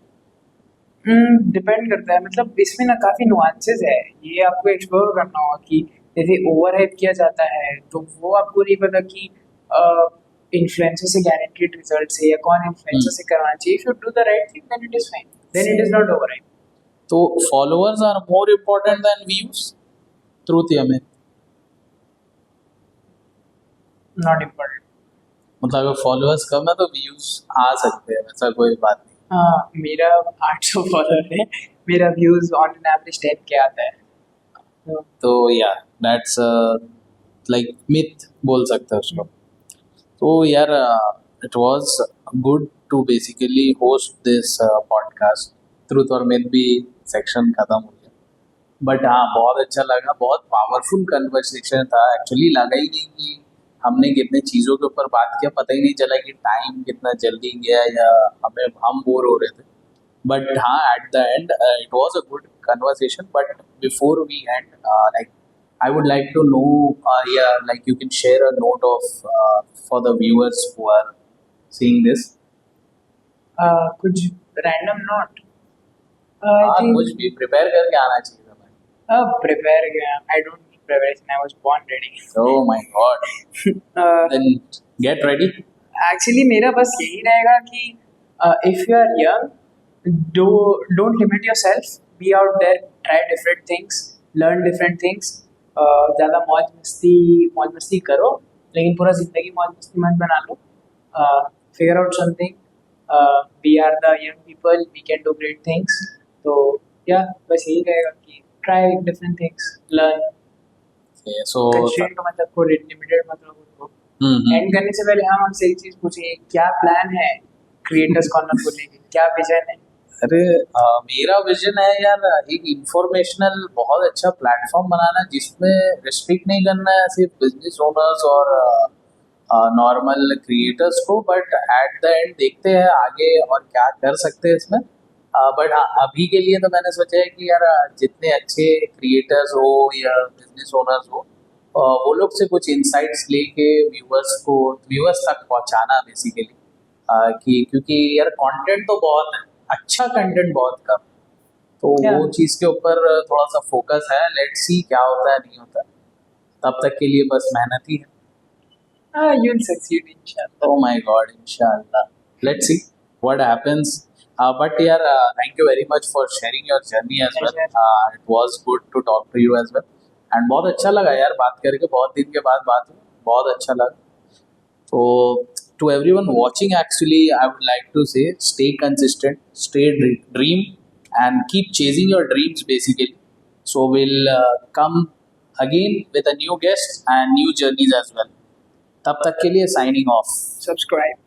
Speaker 2: डिपेंड करता है. मतलब इसमें ना काफ़ी नुआंसेस है, ये आपको एक्सप्लोर करना होगा कि जैसे ओवरहाइप किया जाता है तो वो आपको नहीं पता कि इन्फ्लुएंसर से गारंटीड रिजल्ट है या कौन इन्फ्लुएंसर से करवाना चाहिए. If you do the right thing then it is fine, then it is not overhype.
Speaker 1: तो followers are more important than views. Truth या मिथ?
Speaker 2: Not important.
Speaker 1: मतलब अगर फॉलोअर्स कम है तो व्यूज आ सकते हैं, ऐसा कोई बात नहीं.
Speaker 2: हाँ, मेरा 800 फॉलोअर है, मेरा व्यूज ऑन एन एवरेज 10 के आता है.
Speaker 1: तो या दैट्स लाइक मिथ बोल सकते हैं उसको. तो यार it was good to basically host this podcast. Truth और मिथ भी सेक्शन खत्म हो गया, बट हाँ बहुत अच्छा लगा. बहुत पावरफुल कन्वर्सेशन था. एक्चुअली लगा ही नहीं कि हमने कितने चीज़ों के ऊपर बात किया, पता ही नहीं चला कि टाइम कितना जल्दी गया या हम बोर हो रहे थे. बट हाँ, eight the and it was a good conversation. But before we end, like I would like to know, yeah, like you can share a note of for the viewers who are seeing this.
Speaker 2: कुछ random note. I
Speaker 1: हाँ,
Speaker 2: think
Speaker 1: कुछ भी prepare करके आना चाहिए था भाई.
Speaker 2: prepare गया. I don't need preparation. I was born ready.
Speaker 1: Oh my God. Then get ready.
Speaker 2: Actually मेरा बस यही रहेगा कि if you are young, don't limit yourself. Be out there, try different things, learn different things. ज़्यादा मौज मस्ती करो, लेकिन पूरा ज़िंदगी मौज मस्ती मत बना लो. Figure out something. We are the young people. We can do great things. तो yeah, बस यही रहेगा कि try different things, learn.
Speaker 1: Okay, so
Speaker 2: constraint का मतलब को लिमिटेड मतलब उसको
Speaker 1: हम्म.
Speaker 2: एंड करने से पहले हम हमसे एक चीज पूछेंगे, क्या प्लान है क्रिएटर्स कॉर्नर को लेके, क्या विजन है?
Speaker 1: अरे मेरा विजन है यार, एक इंफॉर्मेशनल बहुत अच्छा प्लेटफॉर्म बनाना जिसमें रिस्ट्रिक्ट नहीं करना है सिर्फ बिजनेस ओनर्स और नॉर्मल क्रिएटर्स को, बट एट द एंड देखते हैं आगे और क्या कर सकते हैं इसमें. बट अभी के लिए तो मैंने सोचा है कि यार जितने अच्छे क्रिएटर्स हो या बिजनेस ओनर्स हो, वो लोग से कुछ इंसाइट्स लेके व्यूअर्स तक पहुंचाना बेसिकली. कि क्योंकि यार कंटेंट तो बहुत है, अच्छा कंटेंट बहुत कम, तो
Speaker 2: Yeah.
Speaker 1: वो चीज़ के ऊपर थोड़ा सा फोकस है. लेट्स सी क्या होता है नहीं होता. तब तक के लिए बस मेहनत ही है.
Speaker 2: यू विल सक्सीड इंशाल्लाह.
Speaker 1: Oh my God, inshallah. Let's see what happens. But yeah, thank you very much for sharing your journey as well. It was good to talk to you as well. And बहुत अच्छा लगा यार बात करके, बहुत दिन के बाद बात हुई, बहुत अच्छा लगा. So to everyone watching, actually, I would like to say, stay consistent, stay dream, and keep chasing your dreams basically. So we'll come again with a new guest and new journeys as well. तब तक के लिए signing off.
Speaker 2: Subscribe.